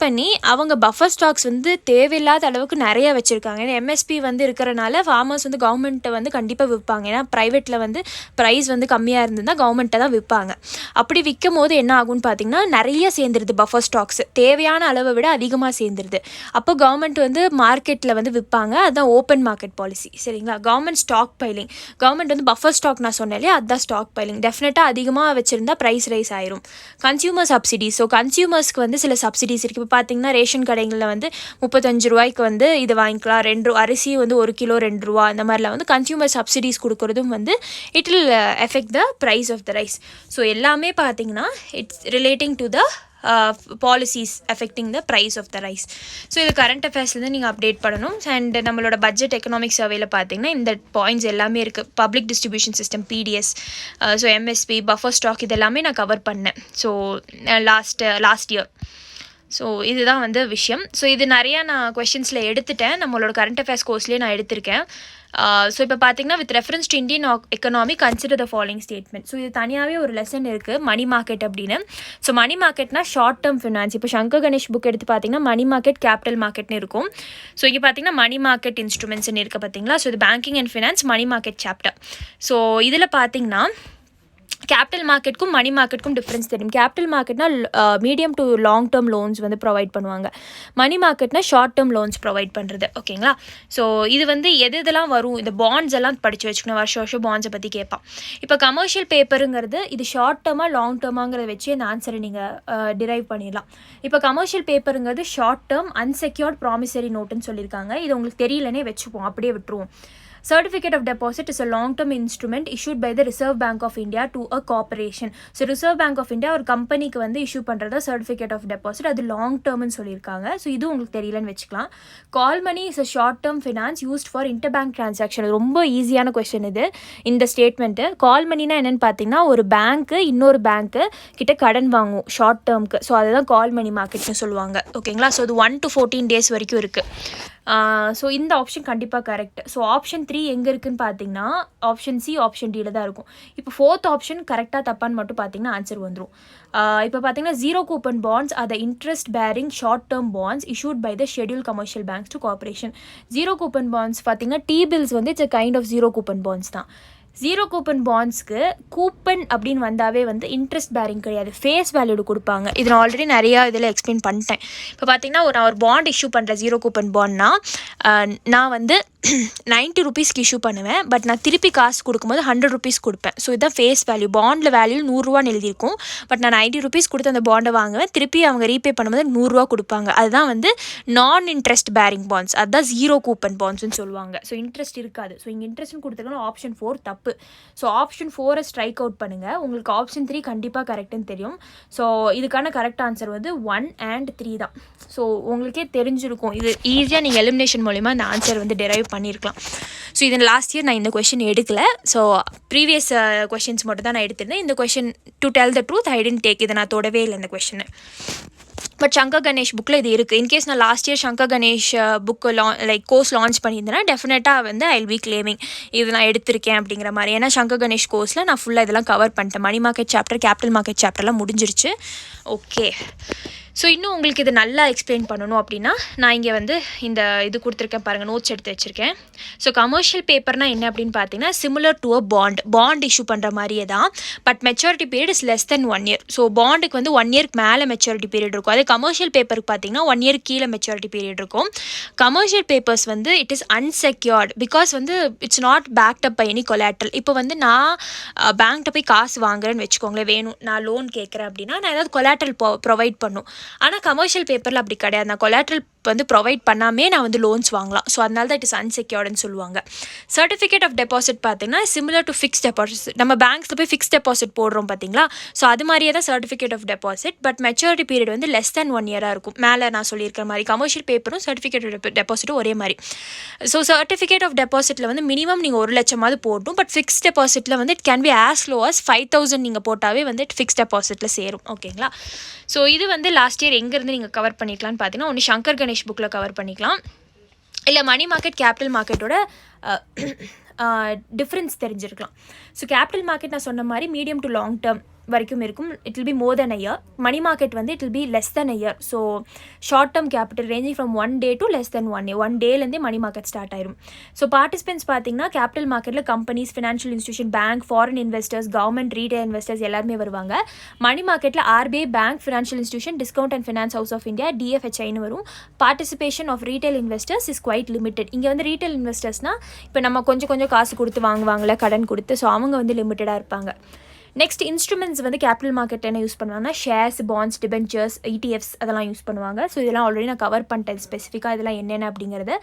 பண்ணி அவங்க பஃபர் ஸ்டாக்ஸ் வந்து தேவையில்லாத அளவுக்கு நிறைய வச்சுருக்காங்க. ஏன்னா எம்எஸ்பி வந்து இருக்கிறனால ஃபார்மர்ஸ் வந்து கவர்மெண்ட்டை வந்து கண்டிப்பாக விற்பாங்க. ஏன்னா ப்ரைவேட்டில் வந்து ப்ரைஸ் வந்து கம்மியாக இருந்ததுன்னா கவர்மெண்ட்டை தான் விற்பாங்க. அப்படி விற்கும் போது என்ன ஆகும்னு பார்த்தீங்கன்னா நிறைய சேர்ந்துருது, பஃபர் ஸ்டாக்ஸ் தேவையான அளவை விட அதிகமாக சேர்ந்துருது. அப்போ கவர்மெண்ட் வந்து மார்க்கெட்டில் வந்து விற்பாங்க. அதுதான் ஓப்பன் மார்க்கெட் பாலிசி, சரிங்களா. கவர்மெண்ட் ஸ்டாக் பைலிங், கவர்மெண்ட் வந்து பஃபர் ஸ்டாக் நான் சொன்னேன் இல்லையா, அதுதான் ஸ்டாக் பைலிங். டெஃபினட்டாக அதிகமாக வச்சுருந்தா ப்ரைஸ் ரைஸ் ஆயிரும். கன்சியூமர் சப்சிடிஸ், ஸோ கன்சியூமர்ஸ்க்கு வந்து சில சப்சிடிஸ் இருக்குது. இப்போ பார்த்தீங்கன்னா ரேஷன் கடைகளில் வந்து 35 ரூபாய்க்கு வந்து இது வாங்கிக்கலாம், 2 அரிசி வந்து 1 கிலோ 2 ரூபா, அந்த மாதிரிலாம் வந்து கன்சியூமர் சப்சிடிஸ் கொடுக்குறதும் வந்து it will effect the price of the rice. So எல்லாமே பார்த்தீங்கன்னா it's relating to the policies affecting the price of the rice. So இது கரண்ட் அஃபேர்ஸ்லேருந்து நீங்கள் அப்டேட் பண்ணணும். அண்ட் நம்மளோட பட்ஜெட் எக்கனாமிக் சர்வேல பார்த்தீங்கன்னா இந்த பாயிண்ட்ஸ் எல்லாமே இருக்குது. Public distribution system PDS, so MSP, buffer stock, இது எல்லாமே நான் கவர் பண்ணேன். So last year. ஸோ இதுதான் வந்து விஷயம். ஸோ இது நிறையா நான் கொஷின்ஸில் எடுத்துட்டேன், நம்மளோட கரண்ட் அஃபேர்ஸ் கோர்ஸ்லேயே நான் எடுத்திருக்கேன். ஸோ இப்போ பார்த்தீங்கன்னா with reference to Indian economy consider the following statement. So இது தனியாகவே ஒரு லெசன் இருக்குது, மணி மார்க்கெட் அப்படின்னு. ஸோ மணி மார்க்கெட்னா ஷார்ட் டேர்ம் ஃபினான்ஸ். இப்போ சங்கர் கணேஷ் புக் எடுத்து பார்த்தீங்கன்னா மணி மார்க்கெட், கேபிட்டல் மார்க்கெட்னு இருக்கும். ஸோ இங்கே பார்த்தீங்கன்னா மணி மார்க்கெட் இன்ஸ்ட்ருமெண்ட்ஸ்னு இருக்குது பார்த்தீங்களா. ஸோ இது banking and finance money market chapter. So இதில் பார்த்தீங்கன்னா கேபிட்டல் மார்க்கெட்டுக்கும் மணி மார்க்கெட்டுக்கும் டிஃப்ரென்ஸ் தெரியும். கேபிட்டல் மார்க்கெட்னா medium to long term loans வந்து ப்ரொவைட் பண்ணுவாங்க. மணி மார்க்கெட்னா ஷார்ட் டேர்ம் லோன்ஸ் ப்ரொவைட் பண்ணுறது, ஓகேங்களா. ஸோ இது வந்து இதெல்லாம் வரும், இந்த பாண்ட்ஸ் எல்லாம் படித்து வச்சுக்கணும். வருஷம் பாண்ட்ஸை பற்றி கேட்பான். இப்போ கமர்ஷியல் பேப்பருங்கிறது இது ஷார்ட் டேர்மாக லாங் டேர்மாங்கிறத வச்சு அந்த ஆன்சரை நீங்கள் டிரைவ் பண்ணிடலாம். இப்போ கமர்ஷியல் பேப்பருங்கிறது ஷார்ட் டேர்ம் அன்செக்யூர்ட் ப்ராமிசரி நோட்டுன்னு சொல்லியிருக்காங்க. இது உங்களுக்கு தெரியலனே வச்சுப்போம், அப்படியே விட்டுருவோம். Certificate of deposit is a long-term instrument issued by the Reserve Bank of India to a corporation. So Reserve Bank of India ஒரு கம்பெனிக்கு வந்து இஷ்யூ பண்ணுறதா Certificate of Deposit, அது லாங் டேர்ம்னு சொல்லியிருக்காங்க. ஸோ இது உங்களுக்கு தெரியலன்னு வச்சுக்கலாம். Call money is a short term finance used for interbank transaction. ரொம்ப ஈஸியான கொஸ்டின் இது, இந்த ஸ்டேட்மெண்ட்டு. கால் மணினா என்னென்னு பார்த்தீங்கன்னா ஒரு பேங்க்கு இன்னொரு பேங்க்கு கிட்ட கடன் வாங்குவோம் ஷார்ட் டேர்முக்கு. ஸோ அதுதான் கால் மணி மார்க்கெட்னு சொல்லுவாங்க, ஓகேங்களா. ஸோ அது 1 to 14 days வரைக்கும் இருக்குது. ஸோ இந்த ஆப்ஷன் கண்டிப்பாக கரெக்ட். ஸோ ஆப்ஷன் 3 எங்கே இருக்குதுன்னு பார்த்தீங்கன்னா ஆப்ஷன் சி, ஆப்ஷன் டியில் தான் இருக்கும். இப்போ 4th ஆப்ஷன் கரெக்டாக தப்பான்னு மட்டும் பார்த்தீங்கன்னா ஆன்சர் வந்துடும். இப்போ பார்த்தீங்கன்னா zero coupon bonds are the interest bearing short term bonds issued by the schedule commercial banks to corporation. Zero coupon bonds பார்த்தீங்கன்னா டி பில்ஸ் வந்து it's a kind of zero coupon bonds தான். Zero coupon பாண்ட்ஸ்க்கு coupon அப்படின்னு வந்தாவே வந்து interest bearing கிடையாது, face வேல்யூடு கொடுப்பாங்க. இது நான் ஆல்ரெடி நிறையா இதில் எக்ஸ்பிளைன் பண்ணிட்டேன். இப்போ பார்த்தீங்கன்னா நான் ஒரு பாண்ட் இஷ்யூ பண்ணுறேன் ஜீரோ கூப்பன் பாண்ட்னா, நான் வந்து 90 ரூபீஸ்க்கு இஷ்யூ பண்ணுவேன். பட் நான் திருப்பி காசு கொடுக்கும்போது 100 ரூபீஸ் கொடுப்பேன். ஸோ இதுதான் ஃபேஸ் வேல்யூ. பாண்டில் வேல்யூ 100 எழுதியிருக்கும். பட் நான் 90 ரூபீஸ் கொடுத்து அந்த பாண்டை வாங்குவேன். திருப்பி அவங்க ரீபே பண்ணும்போது 100 கொடுப்பாங்க. அதுதான் வந்து நான் இன்ட்ரெஸ்ட் பேரிங் பாண்ட்ஸ். அதுதான் ஜீரோ கூப்பன் பாண்ட்ஸ்ன்னு சொல்லுவாங்க. ஸோ இன்ட்ரெஸ்ட் இருக்காது. ஸோ இங்கே இன்ட்ரெஸ்ட்னு கொடுத்துருக்கோம். ஆப்ஷன் 4 தப்பு. ஸோ ஆப்ஷன் 4 ஸ்ட்ரைக் அவுட் பண்ணுங்கள். உங்களுக்கு ஆப்ஷன் 3 கண்டிப்பாக கரெக்டுன்னு தெரியும். ஸோ இதுக்கான கரெக்ட் ஆன்சர் வந்து 1 and 3 தான். ஸோ உங்களுக்கே தெரிஞ்சிருக்கும். இது ஈஸியாக நீங்கள் எலிமினேஷன் மூலிமா அந்த ஆன்சர் வந்து டெரைவ் பண்ணியிருக்கலாம். ஸோ இது லாஸ்ட் இயர் நான் இந்த கொஷின் எடுக்கலை. ஸோ ப்ரீவியஸ் கொஷின்ஸ் மட்டும் தான் நான் எடுத்திருந்தேன். இந்த question to tell the truth I didn't take. இதை நான் தொடவே இல்லை இந்த கொஷினை. பட் சங்கர் கணேஷ் புக்கில் இது இருக்குது. இன்கேஸ் நான் last year Shankar Ganesh book course launch பண்ணியிருந்தேன்னா டெஃபினட்டாக வந்து ஐ வில் பி கிளைமிங் இது நான் எடுத்திருக்கேன் அப்படிங்கிற மாதிரி. ஏன்னா சங்கர் கணேஷ் கோர்ஸில் நான் ஃபுல்லாக இதெல்லாம் கவர் பண்ணிட்டேன். Money market chapter, capital market சாப்டர்லாம் முடிஞ்சிருச்சு. ஓகே, ஸோ இன்னும் உங்களுக்கு இது நல்லா எக்ஸ்பிளைன் பண்ணணும் அப்படின்னா நான் இங்கே வந்து இந்த இது கொடுத்துருக்கேன் பாருங்கள், நோட்ஸ் எடுத்து வச்சுருக்கேன். ஸோ கமர்ஷியல் பேப்பர்னால் என்ன அப்படின்னு பார்த்தீங்கன்னா similar to a bond issue பண்ணுற மாதிரியே தான். But maturity period is less than 1 year. So பாண்டுக்கு வந்து 1 year மேலே மெச்சூரிட்டி பீரியட் இருக்கும். அதே கமர்ஷியல் பேப்பருக்கு பார்த்தீங்கன்னா 1 year கீழே மெச்சூரிட்டி பீரியட் இருக்கும். கமர்ஷியல் பேப்பர்ஸ் வந்து இட் இஸ் அன்செக்யூர்ட் பிகாஸ் வந்து it's not backed up by any collateral. இப்போ வந்து நான் பேங்க்கிட்ட போய் காசு வாங்குறேன்னு வச்சுக்கோங்களேன், வேணும் நான் லோன் கேட்குறேன் அப்படின்னா நான் ஏதாவது கொலாட்ரல் ப்ரொவைட் பண்ணும். ஆனால் கமர்ஷியல் பேப்பரில் அப்படி கிடையாது. நான் கொலாட்ரல் வந்து ப்ரொவைட் பண்ணாமே நான் வந்து லோன்ஸ் வாங்கலாம். ஸோ அதனால தான் இட் இஸ் அன்செக்யூர்டுன்னு சொல்லுவாங்க. சர்டிஃபிகேட் ஆஃப் டெபாசிட் பார்த்தீங்கன்னா சிமிலர் டு ஃபிக்ஸ் டெபாசிட். நம்ம பேங்க்ஸில் போய் ஃபிக்ஸ் டெபாசிட் போடுறோம் பார்த்தீங்களா, ஸோ அது மாதிரியே தான் certificate of deposit. But maturity period வந்து லெஸ் தென் 1 year இருக்கும். மேலே நான் சொல்லியிருக்கிற மாதிரி கமர்ஷியல் பேப்பரும் சர்டிஃபிகேட் ஆஃப் டெபாசிட்டும் ஒரே மாதிரி. ஸோ சர்டிஃபிகேட் ஆஃப் டெபாசிட்டில் வந்து மினிமம் நீங்கள் 1 லட்சமாவது போடணும். பட் ஃபிக்ஸ் டெபாசிட்டில் வந்து it can be as low as 5,000 நீங்கள் போட்டாவே வந்து ஃபிக்ஸ் டெபாசிட்டில் சேரும். ஓகேங்களா, ஸோ இது வந்து லாஸ்ட் இயர் எங்கேருந்து நீங்கள் கவர் பண்ணிக்கலாம்னு பார்த்தீங்கன்னா ஒன்று சங்கர் கணேஷ் புக்கில் கவர் பண்ணிக்கலாம், இல்லை மணி மார்க்கெட் கேபிட்டல் மார்க்கெட்டோட டிஃப்ரென்ஸ் தெரிஞ்சிருக்கலாம். ஸோ கேபிட்டல் மார்க்கெட் நான் சொன்ன மாதிரி மீடியம் டு லாங் டேர்ம் வரைக்கும் இருக்கும். It will be more than a year. Money market வந்து it will be less than a year. So short term capital ranging from 1 day to less than 1 year. 1 dayலேருந்தே money market start ஆயிரும். So participants பார்த்தீங்கன்னா capital மார்க்கெட்டில் companies, financial institution, bank, foreign investors, government, retail investors எல்லாருமே வருவாங்க. Money மார்க்கெட்டில் RBI, bank, financial institution, discount and finance house of India, DFHIன்னு வரும். Participation of retail investors is quite limited. இங்கே வந்து ரீட்டைல் இன்வெஸ்டர்ஸ்னால் இப்போ நம்ம கொஞ்சம் காசு கொடுத்து வாங்குவாங்களே, கடன் கொடுத்து, ஸோ அவங்க வந்து லிமிட்டடாக இருப்பாங்க. நெக்ஸ்ட் இன்ஸ்ட்ருமெண்ட்ஸ் வந்து கேபிட்டல் மார்க்கெட் என்ன யூஸ் பண்ணுவாங்கன்னா ஷேர்ஸ், பாண்ட்ஸ், டிபென்ச்சர்ஸ், ETFs அதெல்லாம் யூஸ் பண்ணுவாங்க. ஸோ இதெல்லாம் ஆல்ரெடி நான் கவர் பண்ணிட்டேன் ஸ்பெசிஃபிக்காக இதெல்லாம் என்னென்ன அப்படிங்கிறத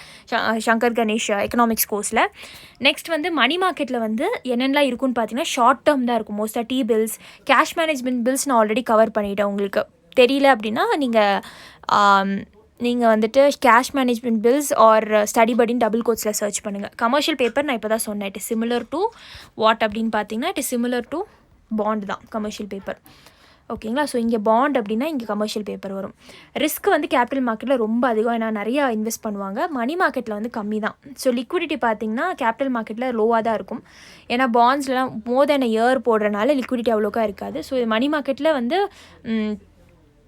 சங்கர் கணேஷ் எக்கனாமிக்ஸ் கோர்ஸில். நெக்ஸ்ட் வந்து மணி மார்க்கெட்டில் வந்து என்னென்னலாம் இருக்குன்னு பார்த்தீங்கன்னா ஷார்ட் டேர்ம் தான் இருக்கும். மோஸ்ட்டாக T-bills, கேஷ் மேனேஜ்மெண்ட் பில்ஸ் நான் ஆல்ரெடி கவர் பண்ணிட்டேன். உங்களுக்கு தெரியல அப்படின்னா நீங்கள் வந்துட்டு cash management bills are study படின்னு டபுள் கோட்ஸில் சர்ச் பண்ணுங்கள். கமர்ஷியல் பேப்பர் நான் இப்போ தான் சொன்னேன். It is similar to what அப்படின்னு பார்த்தீங்கன்னா it is similar to bond தான் கமர்ஷியல் பேப்பர். ஓகேங்களா, ஸோ இங்கே பாண்ட் அப்படின்னா இங்கே கமர்ஷியல் பேப்பர் வரும். ரிஸ்க் வந்து கேபிட்டல் மார்க்கெட்டில் ரொம்ப அதிகம், ஏன்னா நிறையா இன்வெஸ்ட் பண்ணுவாங்க. மணி மார்க்கெட்டில் வந்து கம்மி தான். ஸோ லிக்விடிட்டி பார்த்திங்கன்னா கேபிட்டல் மார்க்கெட்டில் லோவாக தான் இருக்கும். ஏன்னா பாண்ட்ஸ்லாம் மோர் தென் அ இயர் போடுறனால லிக்விடிட்டி அவ்வளோக்கா இருக்காது. ஸோ மணி மார்க்கெட்டில் வந்து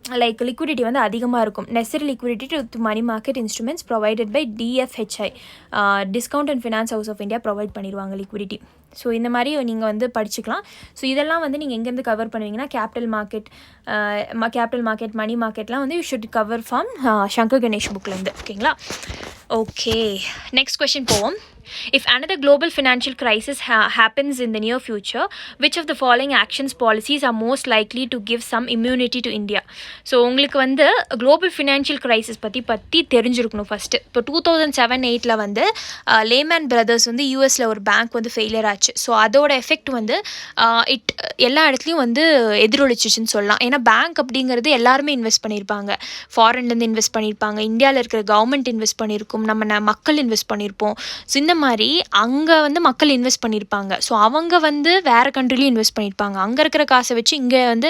லைக் லிக்விடிட்டி வந்து அதிகமாக இருக்கும். Necessary liquidity to money market instruments provided by DFHI, discount and finance house of India provide பண்ணிடுவாங்க லிக்விடிட்டி. ஸோ இந்த மாதிரி நீங்கள் வந்து படிச்சுக்கலாம். ஸோ இதெல்லாம் வந்து நீங்கள் எங்கேருந்து கவர் பண்ணுவீங்கன்னா கேபிட்டல் மார்க்கெட், மணி மார்க்கெட்லாம் வந்து you should cover from Shankar Ganesh புக்லேருந்து. ஓகேங்களா, ஓகே நெக்ஸ்ட் கொஸ்டின் போவோம். If another global financial crisis happens in the near future, which of the following actions policies are most likely to give some immunity to India? So உங்களுக்கு வந்து global financial crisis பற்றி தெரிஞ்சிருக்கணும் first. இப்போ 2007-8 வந்து layman brothers வந்து யூஎஸில் ஒரு bank வந்து ஃபெயிலியர் ஆச்சு. ஸோ அதோட எஃபெக்ட் வந்து எல்லா இடத்துலையும் வந்து எதிரொலிச்சிச்சுன்னு சொல்லலாம். ஏன்னா பேங்க் அப்படிங்கிறது எல்லாருமே இன்வெஸ்ட் பண்ணியிருப்பாங்க. ஃபாரின்லேருந்து இன்வெஸ்ட் பண்ணியிருப்பாங்க, இந்தியாவில் இருக்கிற கவர்மெண்ட் இன்வெஸ்ட் பண்ணியிருக்கோம், நம்ம மக்கள் இன்வெஸ்ட் பண்ணியிருப்போம். ஸோ இந்த மாதிரி அங்கே வந்து மக்கள் இன்வெஸ்ட் பண்ணியிருப்பாங்க. ஸோ அவங்க வந்து வேறு கண்ட்ரிலையும் இன்வெஸ்ட் பண்ணியிருப்பாங்க, அங்கே இருக்கிற காசை வச்சு இங்கே வந்து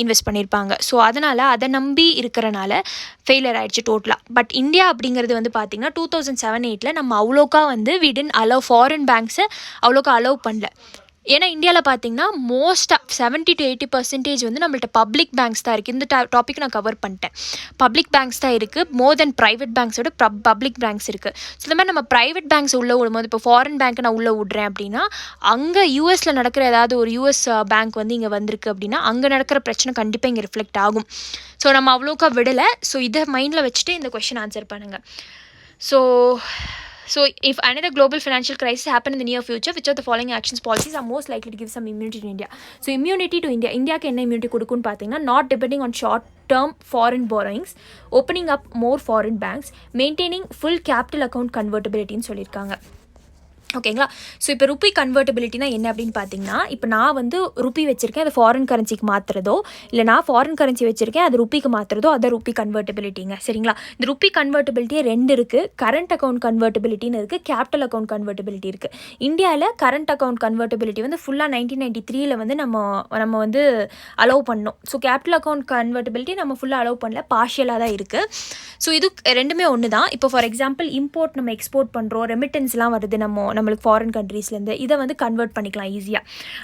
இன்வெஸ்ட் பண்ணியிருப்பாங்க. ஸோ அதனால் அதை நம்பி இருக்கிறனால ஃபெயிலியர் ஆகிடுச்சு டோட்டலாக. பட் இந்தியா அப்படிங்கிறது வந்து பார்த்திங்கன்னா 2007-8 நம்ம அவ்வளோக்கா வந்து வி டிட்ன்ட் அலோவ் ஃபாரின் பேங்க்ஸை அவ்வளோக்கா அலோவ் பண்ணல. ஏன்னா இந்தியாவில் பார்த்தீங்கன்னா மோஸ்ட்டாக 70-80% வந்து நம்மள்ட்ட பப்ளிக் பேங்க்ஸ் தான் இருக்குது. இந்த டாபிக் நான் கவர் பண்ணிட்டேன். பப்ளிக் பேங்க்ஸ் தான் இருக்குது, மோர் தென் ப்ரைவேட் பேங்க்ஸோட பப்ளிக் பேங்க்ஸ் இருக்குது. ஸோ இந்த மாதிரி நம்ம ப்ரைவேட் பேங்க்ஸ் உள்ளே விடும்போது, இப்போ ஃபாரின் பேங்க் நான் உள்ளே விட்றேன் அப்படின்னா, அங்கே யூஎஸில் நடக்கிற ஏதாவது ஒரு யூஎஸ் பேங்க் வந்து இங்கே வந்திருக்கு அப்படின்னா அங்கே நடக்கிற பிரச்சனை கண்டிப்பாக இங்கே ரிஃப்ளெக்ட் ஆகும். ஸோ நம்ம அவ்வளோக்கா விடலை. ஸோ இதை மைண்டில் வச்சுட்டு இந்த கொஷின் ஆன்சர் பண்ணுங்கள். So if another global financial crisis happen in the near future, which of the following actions policies are most likely to give some immunity to India? So immunity to India, இந்தியாவுக்கு என்ன immunity கொடுக்குன்னு பார்த்தீங்கன்னா, not depending on short term foreign borrowings, opening up more foreign banks, maintaining full capital account convertibility ன்னு சொல்லியிருக்காங்க. ஓகேங்களா? So இப்போ rupee கன்வெர்ட்டபிலிட்டினா என்ன அப்படின்னு பார்த்தீங்கன்னா, இப்போ நான் வந்து ருப்பி வச்சுருக்கேன், அது ஃபாரின் கரன்சிக்கு மாற்றுறதோ, இல்லை நான் ஃபாரின் கரன்சி வச்சுருக்கேன் அது ருப்பிக்கு மாற்றுறதோ, அதை ருப்பி கன்வெர்ட்டபிலிட்டிங்க. சரிங்களா? இந்த ருப்பி கன்வெர்ட்டபிலிட்டியே 2 இருக்குது. கரண்ட் அக்கௌண்ட் கன்வெர்ட்டபிலிட்டின்னு இருக்குது, கேபிட்டல் அக்கௌண்ட் கன்வெர்ட்டபிலிட்டி இருக்குது. இந்தியாவில் கரண்ட் அக்கௌண்ட் கன்வெர்ட்டபிலிட்டி வந்து ஃபுல்லாக 1993 வந்து நம்ம வந்து அலோவ் பண்ணோம். ஸோ கேபிட்டல் அக்கௌண்ட் கன்வெர்ட்டபிலிட்டி நம்ம ஃபுல்லாக அலோவ் பண்ணல, பார்ஷியலாக தான் இருக்குது. ஸோ இது ரெண்டுமே ஒன்று தான். இப்போ ஃபார் எக்ஸாம்பிள் இம்போர்ட் நம்ம எக்ஸ்போர்ட் பண்ணுறோம், ரெமிட்டன்ஸ்லாம் வருது நம்மளுக்கு ஃபாரின் கண்ட்ரீஸ்லேருந்து, இதை வந்து கன்வெர்ட் பண்ணிக்கலாம் ஈஸியாக.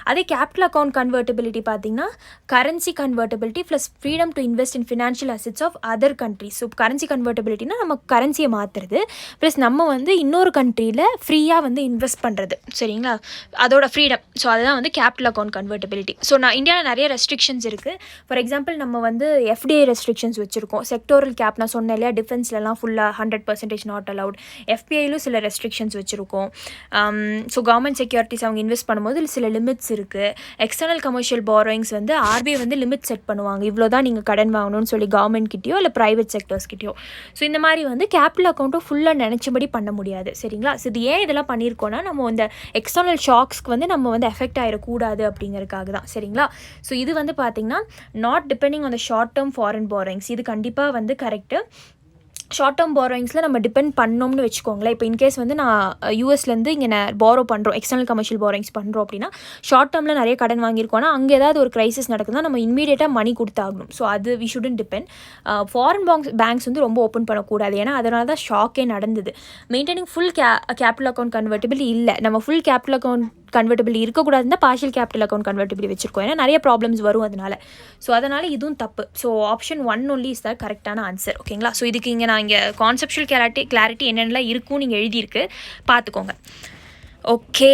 அதே கேபிட்டல் அக்கௌண்ட் கன்வெர்ட்டபிலிட்டி பார்த்தீங்கன்னா currency convertibility plus freedom to invest in financial assets of other countries. So currency கன்வெர்ட்டபிலிட்டினா நம்ம கரன்சியை மாற்றுறது, ப்ளஸ் நம்ம வந்து இன்னொரு கண்ட்ரியில் ஃப்ரீயாக வந்து இன்வெஸ்ட் பண்ணுறது. சரிங்களா? அதோட ஃப்ரீடம். ஸோ அதுதான் வந்து கேபிட்டல் அக்கௌண்ட் கன்வெர்ட்டபிலிட்டி. ஸோ இந்தியாவில் நிறைய ரெஸ்ட்ரிக்ஷன்ஸ் இருக்குது. ஃபார் எக்ஸாம்பிள் நம்ம வந்து எஃப்டிஐ ரெஸ்ட்ரிக்ஷன்ஸ் வச்சுருக்கோம். செக்டோரல் கேப் நான் சொன்னேன் இல்லையா, டிஃபென்ஸ்லலாம் ஃபுல்லாக 100% நாட் அலவுட். எஃபிஐலும் சில ரெஸ்ட்ரிக்ஷன்ஸ் வச்சுருக்கோம். ஸோ கவர்மெண்ட் செக்யூரிட்டிஸ் அவங்க இன்வெஸ்ட் பண்ணும்போது சில லிமிட்ஸ் இருக்குது. எக்ஸ்டர்னல் கமர்ஷியல் பாரோயிங்ஸ் வந்து ஆர்பிஐ வந்து லிமிட் செட் பண்ணுவாங்க, இவ்வளோ தான் நீங்கள் கடன் வாங்கணும்னு சொல்லி கவர்மெண்ட் கிட்டேயோ இல்லை ப்ரைவேட் செக்டர்ஸ்கிட்டயோ. ஸோ இந்த மாதிரி வந்து கேபிட்டல் அக்கௌண்ட்டும் ஃபுல்லாக நினச்சபடி பண்ண முடியாது. சரிங்களா? ஸோ இது ஏன் இதெல்லாம் பண்ணியிருக்கோன்னா, நம்ம இந்த எக்ஸ்டர்னல் ஷாக்ஸ்க்கு வந்து நம்ம வந்து எஃபெக்ட் ஆகிடக்கூடாது அப்படிங்கிறதுக்காக தான். சரிங்களா? ஸோ இது வந்து பார்த்திங்கன்னா not depending on the short term foreign borrowings, இது கண்டிப்பாக வந்து கரெக்டு. ஷார்ட் டேர்ம் பாரோயிங்ஸில் நம்ம டிபெண்ட் பண்ணோம்னு வச்சுக்கோங்களேன். இப்போ இன்கேஸ் வந்து நான் யூஎஸ்லேருந்து இங்கே பாரோ பண்ணுறோம், எக்ஸ்டர்னல் கமர்ஷியல் பாரோயிங்ஸ் பண்ணுறோம் அப்படின்னா, ஷார்ட் டேர்மில் நிறைய கடன் வாங்கியிருக்கோன்னா அங்கே ஏதாவது ஒரு கிரைசிஸ் நடக்குதுன்னா நம்ம இம்மீடியட்டாக மணி கொடுத்தாகணும். ஸோ அது we shouldn't depend. Foreign banks வந்து ரொம்ப ஓப்பன் பண்ணக்கூடாது, ஏன்னா அதனால தான் ஷாக்கே நடந்தது. Maintaining full capital account convertible இல்லை, நம்ம ஃபுல் கேபிட்டல் அக்கௌண்ட் கன்வெர்ட்டபிள் இருக்கக்கூடாதுன்னு தான் பார்ஷியல் கேபிட்டல் அக்கௌண்ட் கன்வெர்ட்டபிள் வச்சுருக்கோம், ஏன்னா நிறைய ப்ராப்ளம்ஸ் வரும் அதனால். ஸோ அதனால் இதுவும் தப்பு. So option 1 only is the கரெக்டான ஆன்சர். ஓகேங்களா? ஸோ இதுக்கு இங்கே நான் இங்கே கான்செப்ஷுவல் கிளாரிட்டி என்னென்னலாம் இருக்கும் நீங்கள் எழுதியிருக்கு பார்த்துக்கோங்க. ஓகே.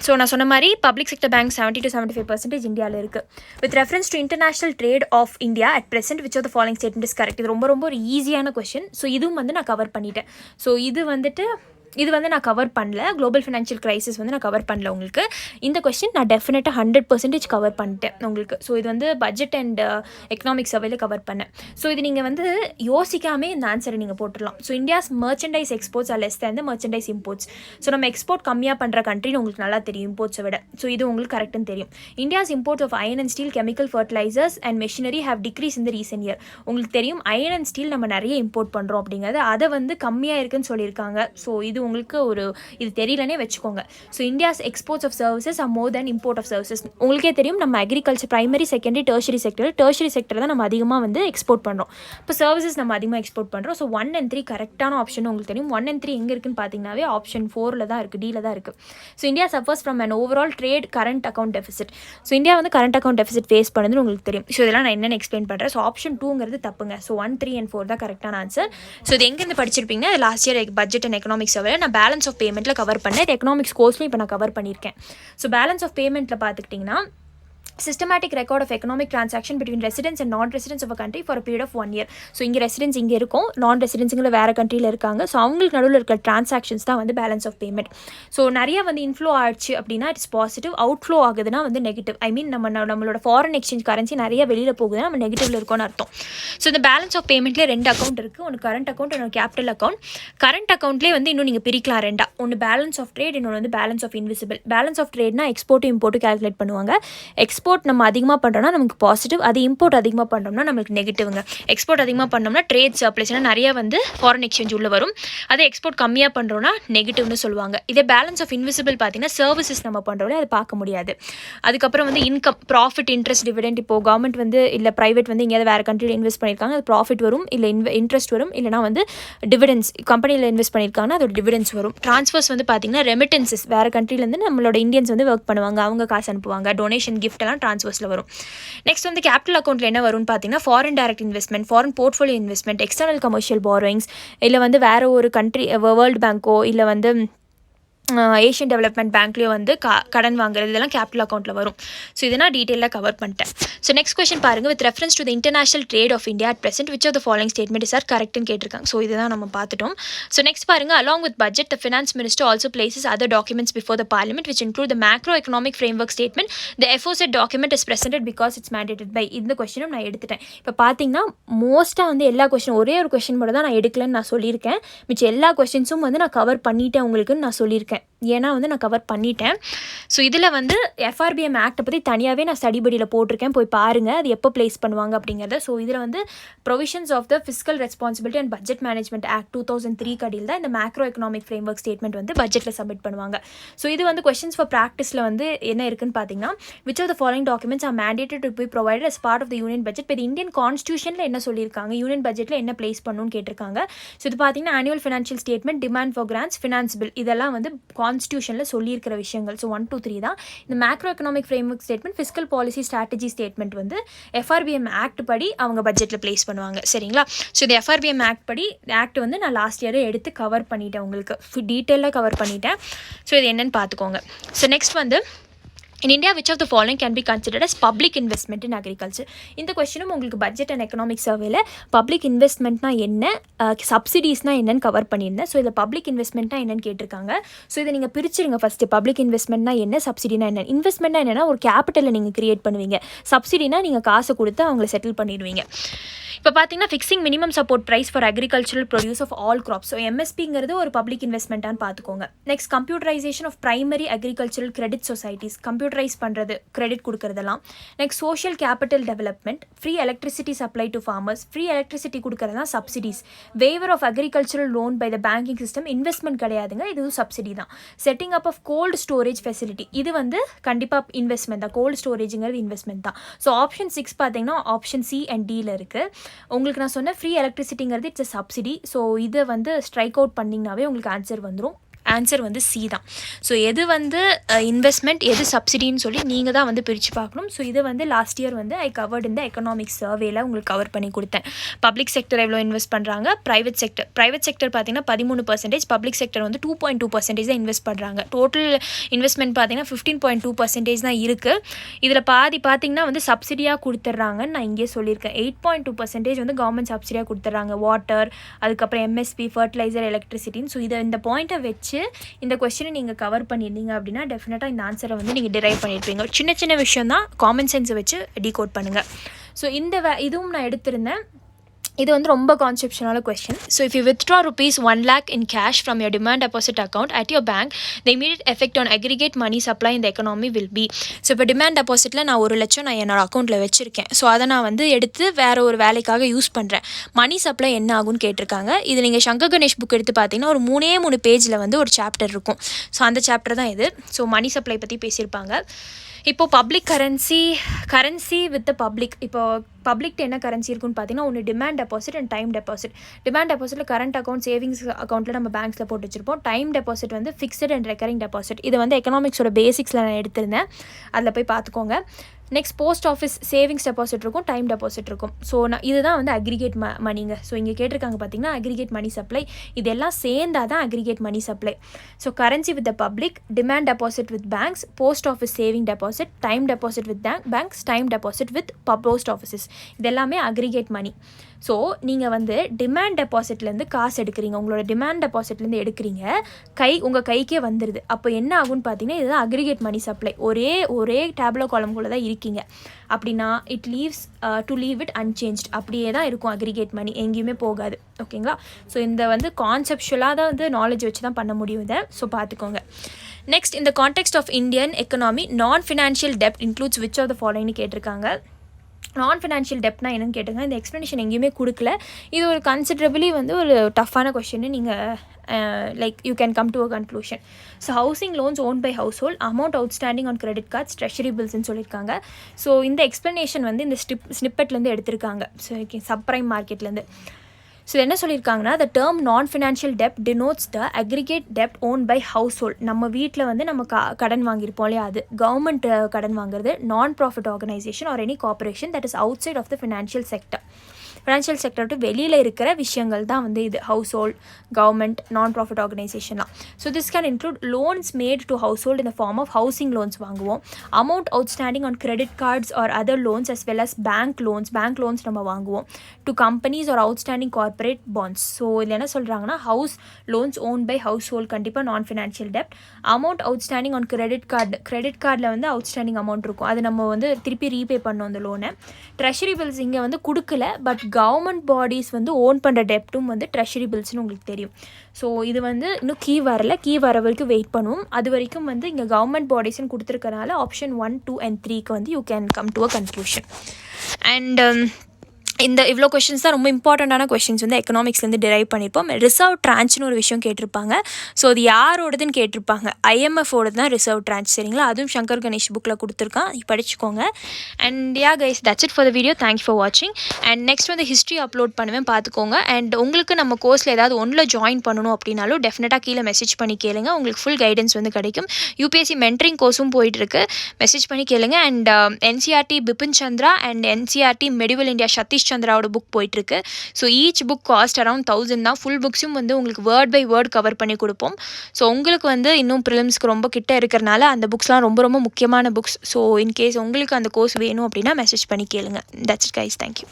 ஸோ நான் சொன்ன மாதிரி பப்ளிக் செக்டர் பேங்க் 70-75% இந்தியாவில் இருக்குது. With reference to international trade of India at present which of the following statement is correct. இது ரொம்ப ஒரு ஈஸியான கொஸ்டின். ஸோ இதுவும் வந்து நான் கவர் பண்ணிட்டேன். ஸோ இது வந்து நான் கவர் பண்ணல, குளோபல் ஃபினான்ஷியல் கிரைசிஸ் வந்து நான் கவர் பண்ணல உங்களுக்கு. இந்த கொஸ்டின் நான் டெஃபினட்டாக 100% கவர் பண்ணிட்டேன் உங்களுக்கு. ஸோ இது வந்து பட்ஜெட் அண்ட் எக்கனாமிக் சர்வேல கவர் பண்ணேன். ஸோ இது நீங்கள் வந்து யோசிக்காமே இந்த ஆன்சரை நீங்கள் போட்டுடலாம். So India's merchandise exports are less than the merchandise imports. So நம்ம எக்ஸ்போர்ட் கம்மியாக பண்ணுற கண்ட்ரின்னு உங்களுக்கு நல்லா தெரியும் இம்போர்ட்ஸை விட. ஸோ இது உங்களுக்கு கரெக்டுன்னு தெரியும். India's imports of iron and steel, chemical fertilizers and machinery have decrease in the recent year. உங்களுக்கு தெரியும் அயன் அண்ட் ஸ்டீல் நம்ம நிறைய இம்போர்ட் பண்ணுறோம் அப்படிங்கிறது, அதை வந்து கம்மியாக இருக்குன்னு சொல்லியிருக்காங்க. ஸோ இது உங்களுக்கு இது தெரியலனே வச்சுக்கோங்க. So India's exports of services are more than import of services. உங்களுக்கே தெரியும் நம்ம agriculture primary, secondary, tertiary sector தான் நம்ம அதிகமாக வந்து எக்ஸ்போர்ட் பண்ணுறோம். இப்போ சர்வீசஸ் நம்ம அதிகமாக எக்ஸ்போர்ட் பண்ணுறோம். ஸோ 1 and 3 கரெக்டான ஆப்ஷன் உங்களுக்கு தெரியும். 1 and 3 எங்கே இருக்குன்னு பார்த்தீங்கன்னாவே ஆப்ஷன் 4ல் தான் இருக்குது, டியில் தான் இருக்குது. So India suffers from an overall trade current account deficit. So India வந்து கரண்ட் அக்கௌண்ட் டெஃபிசிட் ஃபேஸ் பண்ணுதுன்னு உங்களுக்கு தெரியும். ஸோ இதெல்லாம் நான் என்னென்னு எக்ஸ்பிளைன் பண்ணுறேன். ஸோ ஆப்ஷன் 2ங்கிறது தப்புங்க. ஸோ 1, 3 and 4 தான் கரெக்டான ஆன்சர். ஸோ இது எங்கேருந்து படிச்சிருப்பீங்கன்னா, last year budget and economics சர்வேல நான் பேலன்ஸ் ஆஃப் பேமெண்ட்டில் கவர் பண்ணேன். எக்கனாமிக்ஸ் கோர்ஸ்லையும் இப்போ நான் கவர் பண்ணியிருக்கேன். ஸோ பேலன்ஸ் ஆஃப் பேமெண்ட்டில் பார்த்துக்கிட்டிங்கன்னா, systematic record of economic transaction between residents and non-residents of a country for a period of 1 year. So இங்கே ரெசிடென்ஸ் இங்கே இருக்கும், non-residents வேறு கண்ட்ரியில் இருக்காங்க. ஸோ அவங்களுக்கு நடுவில் இருக்கிற டிரான்சாக்ஷன்ஸ் தான் வந்து பேலன்ஸ் ஆஃப் பேமெண்ட். ஸோ நிறைய வந்து இன்ஃப்ளோ ஆச்சு அப்படின்னா இட்ஸ் பாசிட்டிவ், அவுட்ஃப்ளோ ஆகுதுன்னா வந்து நெகட்டிவ். ஐ மீன் நம்மளோட ஃபாரின் எக்ஸ்சேஞ்ச் கரன்சி நிறைய வெளியில் போகுதுன்னா நம்ம நெகட்டிவில் இருக்கோன்னு அர்த்தம். ஸோ இந்த பேலன்ஸ் ஆஃப் பேமெண்ட்லேயே 2 அக்கௌண்ட் இருக்குது, ஒன்று கரண்ட் அக்கௌண்ட், ஒன்று கேபிட்டல் அக்கௌண்ட். கரண்ட் அக்கௌண்ட்லேயே வந்து இன்னும் நீங்கள் பிரிக்கலாம் 2. ஒன்று பேலன்ஸ் ஆஃப் ட்ரேட், இன்னொன்று வந்து balance of invisible. Balance of ட்ரேட்னா எக்ஸ்போர்ட்டும் இம்போர்ட்டும் கேல்குலேட் பண்ணுவாங்க. எக்ஸ்போர்ட் எக்ஸ்போர்ட் நம்ம அதிகமாக பண்ணுறோம்னா நமக்கு பாசிட்டிவ், அது இம்போர்ட் அதிகமாக பண்ணுறோம்னா நமக்கு நெகட்டிவ்ங்க. எக்ஸ்போர்ட் அதிகமாக பண்ணோம்னா ட்ரேட் சர்ப்ளஸ்னா நிறைய வந்து ஃபாரின் எக்ஸ்சேஞ்ச் உள்ளே வரும். அதே எக்ஸ்போர்ட் கம்மியாக பண்ணுறோன்னா நெகட்டிவ்னு சொல்லுவாங்க. இதே பேலன்ஸ் ஆஃப் இன்விசிபிள் பார்த்தீங்கன்னா சர்வீசஸ் நம்ம பண்ணுறோம்ல அது பார்க்க முடியாது. அதுக்கப்புறம் வந்து இன்கம், ப்ராஃபிட், இன்ட்ரெஸ்ட், டிவிடெண்ட். இப்போது கவர்மெண்ட் வந்து இல்லை ப்ரைவேட் வந்து எங்கேயாவது வேறு கண்ட்ரியில் இன்வெஸ்ட் பண்ணியிருக்காங்க, அது ப்ராஃபிட் வரும், இல்லை இன்ட்ரெஸ்ட் வரும், இல்லைனா வந்து டிவிடெண்ட்ஸ் கம்பெனியில் இன்வெஸ்ட் பண்ணியிருக்காங்கன்னா அதோட டிவிடெண்ட்ஸ் வரும். ட்ரான்ஸ்ஃபர்ஸ் வந்து பார்த்தீங்கன்னா ரெமிட்டன்சஸ், வேறு கண்ட்ரிலேருந்து நம்மளோட இந்தியன்ஸ் வந்து ஒர்க் பண்ணுவாங்க, அவங்க காசு அனுப்புவாங்க. டொனேஷன், கிஃப்ட் எல்லாம் ட்ரான்ஸ்ஃபர்ஸில் வரும். நெக்ஸ்ட் வந்து கேபிட்டல் அக்கௌண்ட்டில் என்ன வரும்னு பார்த்தீங்கன்னா foreign direct investment, foreign portfolio investment, external commercial borrowings, இல்லை வந்து வேறு ஒரு கண்ட்ரி வேர்ல்டு பேங்க்கோ இல்லை வந்து ஏஷியன் டெவலப்மெண்ட் பேங்க்லேயோ வந்து கடன் வாங்குறது இதெல்லாம் கேபிட்டல் அக்கௌண்ட்டில் வரும். ஸோ இதை நான் டீட்டெயிலாக கவர் பண்ணிட்டேன். ஸோ நெக்ஸ்ட் கொஸ்டின் பாருங்கள், with reference to the international trade of India at present which of the following statement is are கரெக்ட்னு கேட்டிருக்காங்க. ஸோ இதுதான் நம்ம பார்த்துட்டோம். ஸோ நெக்ஸ்ட் பாருங்கள், along with budget the finance minister also places other documents before the parliament which include the macro economic framework statement. The aforesaid document is presented because it's mandated by. இந்த கொஸ்டினும் நான் எடுத்துட்டேன். இப்போ பார்த்தீங்கன்னா மோஸ்ட்டாக வந்து எல்லா கொஸ்டின் ஒரே ஒரு கொஸ்டின் மட்டும் தான் நான் எடுக்கலன்னு நான் சொல்லியிருக்கேன். மிச்சம் எல்லா கொஸ்டின்ஸும் வந்து நான் கவர் பண்ணிட்டேன் உங்களுக்குன்னு நான் சொல்லியிருக்கேன். ஏன்னா வந்து நான் கவர் பண்ணிட்டேன். ஸோ இதில் வந்து எஃப்ஆர்பிஎம் ஆக்டை பற்றி தனியாகவே நான் ஸ்டடி படியில் போட்டிருக்கேன், போய் பாருங்கள் அது எப்போ ப்ளேஸ் பண்ணுவாங்க அப்படிங்கிறத. ஸோ இதில் வந்து provisions of the fiscal responsibility and budget management act 2003 கடியில் தான் இந்த மேக்ரோ எக்கனாமிக் ஃப்ரேம்வொர்க் ஸ்டேட்மெண்ட் வந்து பட்ஜெட்டில் சப்மிட் பண்ணுவாங்க. ஸோ இது வந்து கொஸ்டின்ஸ் ஃபார் ப்ராக்டிஸில் வந்து என்ன இருக்குன்னு பார்த்தீங்கன்னா, which of the following documents are mandated to be provided as part of the union budget. இப்போ இந்தியன் கான்ஸ்டியூஷனில் என்ன சொல்லியிருக்காங்க, யூனியன் பட்ஜெட்டில் என்ன ப்ளேஸ் பண்ணணும்னு கேட்டிருக்காங்க. ஸோ இது பார்த்தீங்கன்னா annual financial statement, demand for grants, finance bill, இதெல்லாம் வந்து கான்ஸ்டியூஷன் சொல்லியிருக்கிற விஷயங்கள். ஸோ 1, 2, 3 தான் இந்த macro economic framework statement. Fiscal policy strategy statement வந்து எஃப்ஆர்பிஎம் ஆக்ட் படி அவங்க பட்ஜெட்டில் ப்ளேஸ் பண்ணுவாங்க. சரிங்களா? ஸோ இந்த எஃப்ஆர்பிஎம் ஆக்ட் படி ஆக்ட் வந்து நான் லாஸ்ட் இயரே எடுத்து கவர் பண்ணிட்டேன், உங்களுக்கு டீட்டெயிலாக கவர் பண்ணிட்டேன். ஸோ இது என்னென்னு பார்த்துக்கோங்க. ஸோ நெக்ஸ்ட் வந்து in India which of the following can be considered as public investment in agriculture. இந்த கொஸ்டினும் உங்களுக்கு பட்ஜெட் அண்ட் எக்கனாமிக் சர்வேல பப்ளிக் இன்வெஸ்ட்மெண்ட்னா என்ன, சப்சிடிஸ்னா என்னன்னு கவர் பண்ணியிருந்தேன். ஸோ இதில் பப்ளிக் இன்வெஸ்ட்மெண்ட்னா என்னன்னு கேட்டிருக்காங்க. ஸோ இதை நீங்கள் பிரிச்சுருங்க. ஃபஸ்ட்டு பப்ளிக் இன்வெஸ்ட்மெண்ட்னா என்ன, சப்சிடினா என்ன. இன்வெஸ்ட்மெண்ட்னா என்னென்னா ஒரு கேபிட்டலை நீங்கள் கிரியேட் பண்ணுவீங்க, சப்சிடினா நீங்கள் காசை கொடுத்து அவங்கள செட்டில் பண்ணிடுவீங்க. இப்போ பார்த்தீங்கன்னா fixing minimum support price for agricultural produce of all crops. So எம்எஸ்பிங்கிறது ஒரு பப்ளிக் இன்வெஸ்ட்மெண்ட்டான்னு பார்த்துக்கோங்க. Next computerisation of primary agricultural credit societies, computerise பண்ணுறது, கிரெடிட் கொடுக்குறதெல்லாம். Next social capital development, free electricity supply to farmers, free electricity கொடுக்குறதா subsidies. Waiver of agricultural loan by the banking system, investment கிடையாதுங்க, இது subsidy தான். Setting up of cold storage facility, இது வந்து கண்டிப்பாக investment தான். கோல்டு ஸ்டோரேஜுங்கிறது இன்வெஸ்ட்மெண்ட் தான். So option 6 பார்த்தீங்கன்னா ஆப்ஷன் சி அண்ட் டியில் இருக்குது. உங்களுக்கு நான் சொன்ன ஃப்ரீ எலக்ட்ரிசிட்டிங்கிறது இட்ஸ் அ சப்சிடி. ஸோ இதை வந்து ஸ்ட்ரைக் அவுட் பண்ணிங்கனாவே உங்களுக்கு ஆன்சர் வந்துடும். ஆன்சர் வந்து சி தான். ஸோ எது வந்து இன்வெஸ்ட்மெண்ட், எது சப்சிடின்னு சொல்லி நீங்கள் தான் வந்து பிரித்து பார்க்கணும். ஸோ இதை வந்து லாஸ்ட் இயர் வந்து ஐ கவர்ட் இந்த எக்கனாமிக் சர்வேல உங்களுக்கு கவர் பண்ணி கொடுத்தேன். பப்ளிக் செக்டர் எவ்வளோ இன்வெஸ்ட் பண்ணுறாங்க, ப்ரைவேட் செக்டர் பார்த்தீங்கன்னா 13%, பப்ளிக் செக்டர் வந்து 2.2% தான் இன்வெஸ்ட் பண்ணுறாங்க. டோட்டல் இன்வெஸ்ட்மெண்ட் பார்த்தீங்கன்னா 15.2% தான் இருக்குது. இதில் பாதி பார்த்தீங்கன்னா வந்து சப்சிடியாக கொடுத்துட்றாங்கன்னு நான் இங்கே சொல்லியிருக்கேன். 8.2% வந்து கவர்மெண்ட் சப்சிடியாக கொடுத்துட்றாங்க, வாட்டர், அதுக்கப்புறம் எம்எஸ்பி, ஃபர்டிலைசர், எலக்ட்ரிசிட்டின்னு. ஸோ இந்த பாயிண்ட்டை வச்சு இந்த கொஸ்டினை நீங்கள் கவர் பண்ணியிருந்தீங்க அப்படின்னா டெஃபினட்டாக இந்த ஆன்சரை வந்து நீங்கள் டிரைவ் பண்ணியிருப்பீங்க. சின்ன சின்ன விஷயம் தான், காமன் சென்ஸை வச்சு டீகோட் பண்ணுங்கள். ஸோ இதுவும் நான் எடுத்திருந்தேன். இது வந்து ரொம்ப கான்செப்ஷனால question. So if you withdraw rupees 1 lakh in cash from your demand deposit account at your bank, the immediate effect on aggregate money supply in the economy will be. So இப்போ demand டெபாசிட்டில் நான் 1 லட்சம் நான் என்னோட அக்கௌண்ட்டில் வச்சுருக்கேன். So அதை நான் வந்து எடுத்து வேறு ஒரு வேலைக்காக யூஸ் பண்ணுறேன். மணி சப்ளை என்ன ஆகும்னு கேட்டிருக்காங்க. இது நீங்கள் சங்கர் கணேஷ் புக் எடுத்து பார்த்தீங்கன்னா ஒரு 3 பேஜில் வந்து ஒரு சாப்டர் இருக்கும். ஸோ அந்த சாப்டர் தான் இது. ஸோ மணி சப்ளை பற்றி பேசியிருப்பாங்க. இப்போது public currency with the public. இப்போது பப்ளிக்ட்டு என்ன கரன்சி இருக்குன்னு பார்த்தீங்கன்னா ஒன்று demand deposit and time deposit. Demand டெபாசிட்டில் கரண்ட் அக்கௌண்ட், சேவிங்ஸ் அக்கௌண்ட்டில் நம்ம பேங்க்ஸில் போட்டு வச்சிருப்போம். டைம் டெபாசிட் வந்து ஃபிக்ஸட் அண்ட் ரெக்கரிங் டெபாசிட். இது வந்து எக்கனாமிக்ஸோட பேசிக்ஸில் நான் எடுத்திருந்தேன், அதில் போய் பார்த்துக்கோங்க. Next post office savings deposit இருக்கும், டைம் டெபாசிட் இருக்கும். ஸோ இதுதான் வந்து அக்ரிகேட் மணிங்க. ஸோ இங்கே கேட்டிருக்காங்க பார்த்தீங்கன்னா அக்ரிகேட் மணி சப்ளை. இதெல்லாம் சேர்ந்தா தான் aggregate money supply. So currency with the public, demand deposit with banks, post office saving deposit, time deposit with banks, time deposit with post offices, இதெல்லாமே aggregate money. So நீங்கள் வந்து demand டெபாசிட்லேருந்து காசு எடுக்கிறீங்க, உங்களோட demand டெபாசிட்லேருந்து எடுக்கிறீங்க, உங்கள் கைக்கே வந்துடுது. அப்போ என்ன ஆகுன்னு பார்த்தீங்கன்னா இதுதான் அக்ரிகேட் மணி சப்ளை. ஒரே டேப்லோ காலம்குள்ளே தான் இருக்கீங்க அப்படின்னா இட் லீவ் இட் அன்சேஞ்ச்ட். அப்படியே தான் இருக்கும் அக்ரிகேட் மணி, எங்கேயுமே போகாது. ஓகேங்களா? ஸோ இந்த வந்து கான்செப்ஷுவலாக தான் வந்து நாலேஜ் வச்சு தான் பண்ண முடியும் இதை. ஸோ பார்த்துக்கோங்க. நெக்ஸ்ட் இந்த context of Indian economy non financial டெப்ட் இன்க்ளூட்ஸ் விச் ஆஃப் த ஃபாலோயிங்னு கேட்டிருக்காங்க. நான் ஃபினான்ஷியல் டெப்ட்னா என்னன்னு கேட்டுங்க. இந்த எக்ஸ்ப்ளனேஷன் எங்கேயுமே கொடுக்கல. இது ஒரு கன்சிடரபிளி வந்து ஒரு டஃப்பான கொஸ்டின். நீங்கள் like you can come to a conclusion. So housing loans own by household, amount outstanding on credit cards, treasury பில்ஸ்ன்னு சொல்லியிருக்காங்க. ஸோ இந்த எக்ஸ்ப்ளனேஷன் வந்து இந்த ஸ்னிப்பெட்லேருந்து எடுத்திருக்காங்க. So subprime மார்க்கெட்லேருந்து. ஸோ என்ன சொல்லியிருக்காங்கன்னா, த டேர்ம் நான் financial dept denotes the aggregate dept own by house hold. நம்ம வீட்டில் வந்து நம்ம கடன் வாங்கியிருப்போம் இல்லையா, அது கவர்மெண்ட் கடன் வாங்குறது, non profit organisation or any corporation that is outside of the financial sector. Financial sector விட்டு வெளியில் இருக்கிற விஷயங்கள் தான் வந்து இது household, government, non profit ஆர்கனைசேஷன்லாம். So this can include loans made to household in the form of housing loans வாங்குவோம், amount outstanding on credit cards or other loans as well as bank loans நம்ம வாங்குவோம், to companies or outstanding corporate bonds. So இதில் என்ன சொல்கிறாங்கன்னா, house loans own by household கண்டிப்பாக non financial டெப்ட். Amount outstanding on credit கார்டில் வந்து outstanding amount இருக்கும், அது நம்ம வந்து திருப்பி ரீபே பண்ணோம் அந்த லோனை. ட்ரெஷரி பில்ஸ் இங்கே வந்து கொடுக்கல, பட் கவர்மெண்ட் பாடிஸ் வந்து ஓன் பண்ணுற டெப்ட்டும் வந்து ட்ரெஷரி பில்ஸ்னு உங்களுக்கு தெரியும். ஸோ இது வந்து இன்னும் கீ வர வரைக்கும் வெயிட் பண்ணுவோம். அது வரைக்கும் வந்து இங்கே கவர்மெண்ட் பாடிஸ்ன்னு கொடுத்துருக்கனால ஆப்ஷன் 1, 2 and 3க்கு வந்து you can come to a conclusion. And இந்த இவ்வளோ கொஷின்ஸ் தான் ரொம்ப இம்பார்ட்டண்ட்டான கொஷின்ஸ் வந்து எக்கனாமிக்ஸ்லேருந்து டிரைவ் பண்ணியிருப்போம். ரிசர்வ் ட்ரான்ச்னு ஒரு விஷயம் கேட்டிருப்பாங்க. ஸோ அது யாரோடதுன்னு கேட்டிருப்பாங்க. IMFோடது தான் ரிசர்வ் ட்ரான்ச், சரிங்களா? அதுவும் சங்கர் கணேஷ் புக்கில் கொடுத்துருக்கான், படிச்சுக்கோங்க. And yeah guys, that's it for the video. Thanks for வாட்சிங். அண்ட் நெக்ஸ்ட் வந்து ஹிஸ்ட்ரி அப்லோட் பண்ணுவேன், பார்த்துக்கோங்க. அண்ட் உங்களுக்கு நம்ம கோர்ஸில் ஏதாவது ஒன்றில் ஜாயின் பண்ணணும் அப்படின்னாலும் டெஃபினட்டாக கீழே மெசேஜ் பண்ணி கேளுங்க, உங்களுக்கு ஃபுல் கைடன்ஸ் வந்து கிடைக்கும். UPSC மென்டரிங் கோர்ஸும் போயிட்டுருக்கு, மெசேஜ் பண்ணி கேளுங்க. And NCERT Bipin Chandra and NCERT medieval India Satish சந்திராவோட புக் போயிட்டுருக்கு. So each book cost around 1000 தான். ஃபுல் புக்ஸும் வந்து உங்களுக்கு வேர்ட் பை வேர்ட் கவர் பண்ணி கொடுப்போம். ஸோ உங்களுக்கு வந்து இன்னும் ப்ரிலிம்ஸ்க்கு ரொம்ப கிட்ட இருக்கிறனால அந்த புக்ஸ்லாம் ரொம்ப ரொம்ப முக்கியமான புக்ஸ். ஸோ இன்கேஸ் உங்களுக்கு அந்த கோர்ஸ் வேணும் அப்படின்னா மெசேஜ் பண்ணி கேளுங்க. That's it guys, thank you.